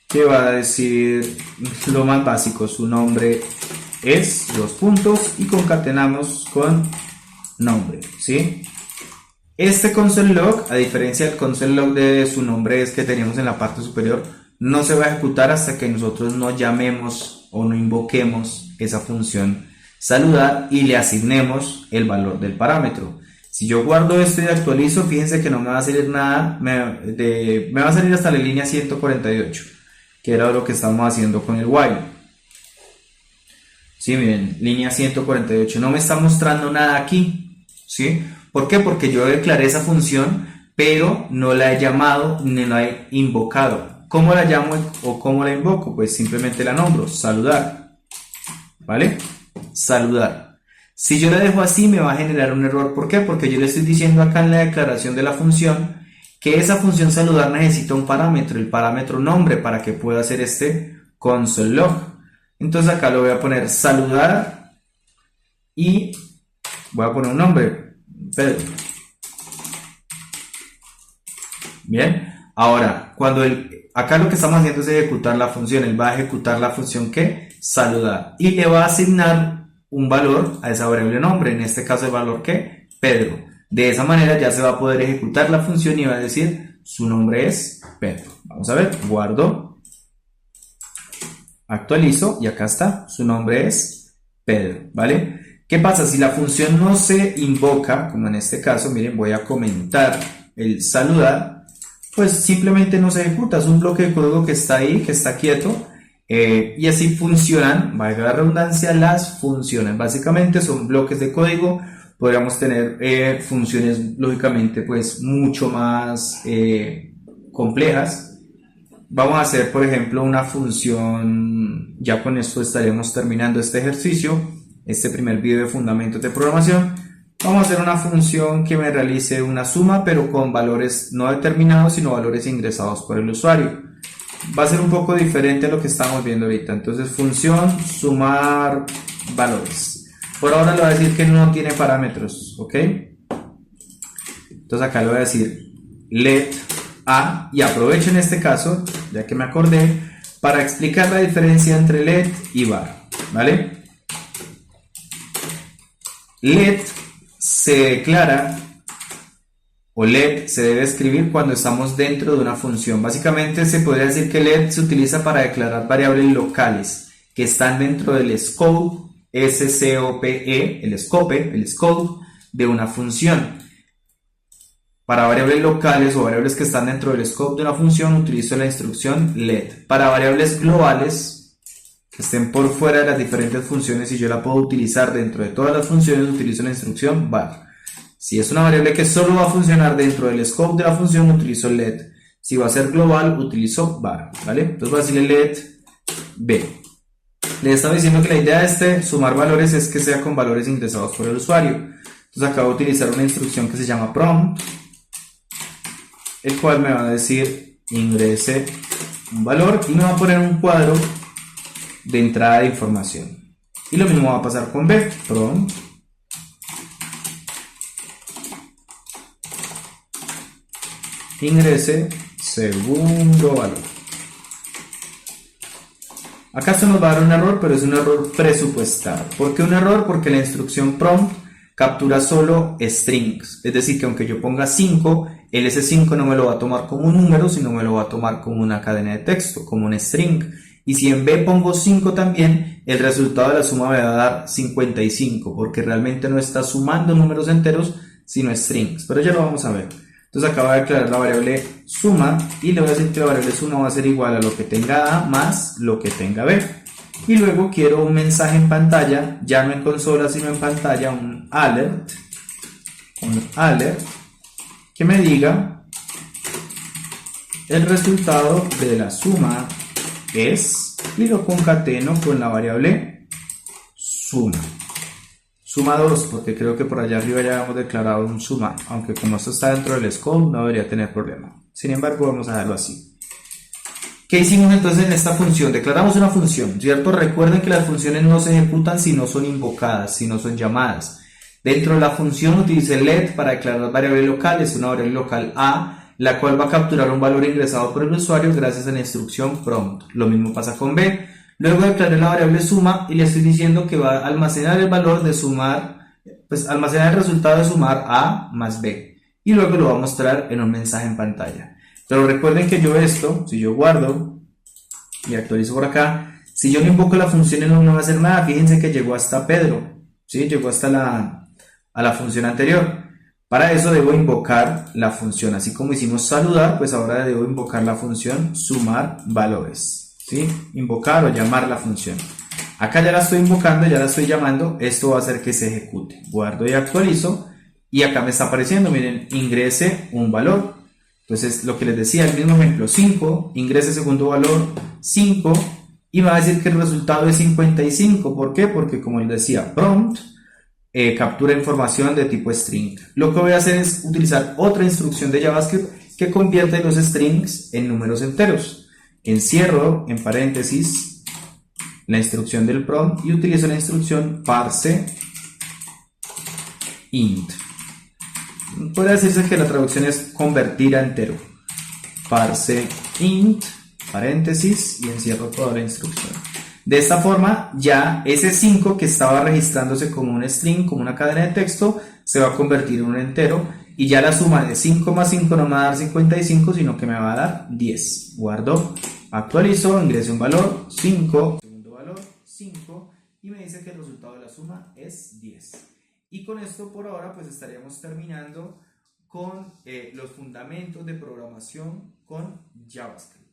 A: Que va a decir lo más básico. Su nombre es, los puntos. Y concatenamos con nombre. ¿Sí? Este console.log, a diferencia del console.log de su nombre es que teníamos en la parte superior, no se va a ejecutar hasta que nosotros no llamemos o no invoquemos esa función saludar y le asignemos el valor del parámetro. Si yo guardo esto y actualizo, fíjense que no me va a salir nada, me va a salir hasta la línea 148, que era lo que estábamos haciendo con el while. Sí, miren, línea 148, no me está mostrando nada aquí, ¿sí? ¿Por qué? Porque yo declaré esa función, pero no la he llamado ni la he invocado. ¿Cómo la llamo o cómo la invoco? Pues simplemente la nombro, saludar. ¿Vale? Saludar. Si yo la dejo así me va a generar un error. ¿Por qué? Porque yo le estoy diciendo acá en la declaración de la función que esa función saludar necesita un parámetro, el parámetro nombre, para que pueda hacer este console.log. Entonces acá lo voy a poner saludar y voy a poner un nombre. Pedro. Bien, ahora acá lo que estamos haciendo es ejecutar la función. Él va a ejecutar la función que saludar y le va a asignar un valor a esa variable nombre, en este caso el valor que Pedro. De esa manera ya se va a poder ejecutar la función y va a decir su nombre es Pedro. Vamos a ver, guardo, actualizo y acá está, su nombre es Pedro, ¿vale? ¿Qué pasa? Si la función no se invoca, como en este caso, miren, voy a comentar el saludar, pues simplemente no se ejecuta, es un bloque de código que está ahí, que está quieto, y así funcionan, valga la redundancia, las funciones. Básicamente son bloques de código, podríamos tener funciones lógicamente pues mucho más complejas. Vamos a hacer, por ejemplo, una función, ya con esto estaríamos terminando este ejercicio. Este primer video de fundamentos de programación. Vamos a hacer una función que me realice una suma, pero con valores no determinados, sino valores ingresados por el usuario. Va a ser un poco diferente a lo que estamos viendo ahorita. Entonces, función sumar valores. Por ahora le voy a decir que no tiene parámetros, ¿ok? Entonces acá le voy a decir let a, y aprovecho en este caso, ya que me acordé, para explicar la diferencia entre let y var, ¿vale? Let se declara o let se debe escribir cuando estamos dentro de una función. Básicamente se podría decir que let se utiliza para declarar variables locales que están dentro del scope, S-C-O-P-E, el scope de una función. Para variables locales o variables que están dentro del scope de una función utilizo la instrucción let. Para variables globales que estén por fuera de las diferentes funciones y yo la puedo utilizar dentro de todas las funciones, utilizo la instrucción var. Si es una variable que solo va a funcionar dentro del scope de la función, utilizo let. Si va a ser global, utilizo var, ¿vale? Entonces voy a decirle let b. Le estaba diciendo que la idea de sumar valores es que sea con valores ingresados por el usuario. Entonces acabo de utilizar una instrucción que se llama prompt, el cual me va a decir ingrese un valor y me va a poner un cuadro de entrada de información. Y lo mismo va a pasar con B, prompt ingrese segundo valor. Acá esto nos va a dar un error, pero es un error presupuestado. ¿Por qué un error? Porque la instrucción prompt captura solo strings, es decir, que aunque yo ponga 5, el S5 no me lo va a tomar como un número, sino me lo va a tomar como una cadena de texto, como un string. Y si en B pongo 5 también, el resultado de la suma me va a dar 55, porque realmente no está sumando números enteros, sino strings. Pero ya lo vamos a ver. Entonces acabo de declarar la variable suma y le voy a decir que la variable suma va a ser igual a lo que tenga A más lo que tenga B. Y luego quiero un mensaje en pantalla, ya no en consola sino en pantalla, un alert, que me diga el resultado de la suma es y lo concateno con la variable suma. Suma 2, porque creo que por allá arriba ya hemos declarado un suma, aunque como esto está dentro del scope no debería tener problema. Sin embargo, vamos a dejarlo así. ¿Qué hicimos entonces en esta función? Declaramos una función, ¿cierto? Recuerden que las funciones no se ejecutan si no son invocadas, si no son llamadas. Dentro de la función utilicé let para declarar variables locales, una variable local A, la cual va a capturar un valor ingresado por el usuario gracias a la instrucción prompt. Lo mismo pasa con B. Luego declaré la variable suma y le estoy diciendo que va a almacenar el valor de sumar, pues almacenar el resultado de sumar A más B. Y luego lo va a mostrar en un mensaje en pantalla. Pero recuerden que yo esto, si yo guardo y actualizo por acá, si yo no invoco la función él no va a hacer nada. Fíjense que llegó hasta Pedro, ¿sí? Llegó hasta la función anterior. Para eso debo invocar la función, así como hicimos saludar, pues ahora debo invocar la función sumar valores, ¿sí? Invocar o llamar la función. Acá ya la estoy invocando, ya la estoy llamando, esto va a hacer que se ejecute. Guardo y actualizo y acá me está apareciendo, miren, ingrese un valor. Entonces lo que les decía, el mismo ejemplo, 5, ingrese segundo valor, 5, y me va a decir que el resultado es 55. ¿Por qué? Porque como les decía, prompt captura información de tipo string. Lo que voy a hacer es utilizar otra instrucción de JavaScript que convierte los strings en números enteros. Encierro en paréntesis la instrucción del prompt y utilizo la instrucción parse int. Puede decirse que la traducción es convertir a entero. Parse int, paréntesis, y encierro toda la instrucción. De esta forma, ya ese 5 que estaba registrándose como un string, como una cadena de texto, se va a convertir en un entero y ya la suma de 5 más 5 no me va a dar 55, sino que me va a dar 10. Guardo, actualizo, ingreso un valor, 5, segundo valor, 5, y me dice que el resultado de la suma es 10. Y con esto por ahora pues estaríamos terminando con los fundamentos de programación con JavaScript.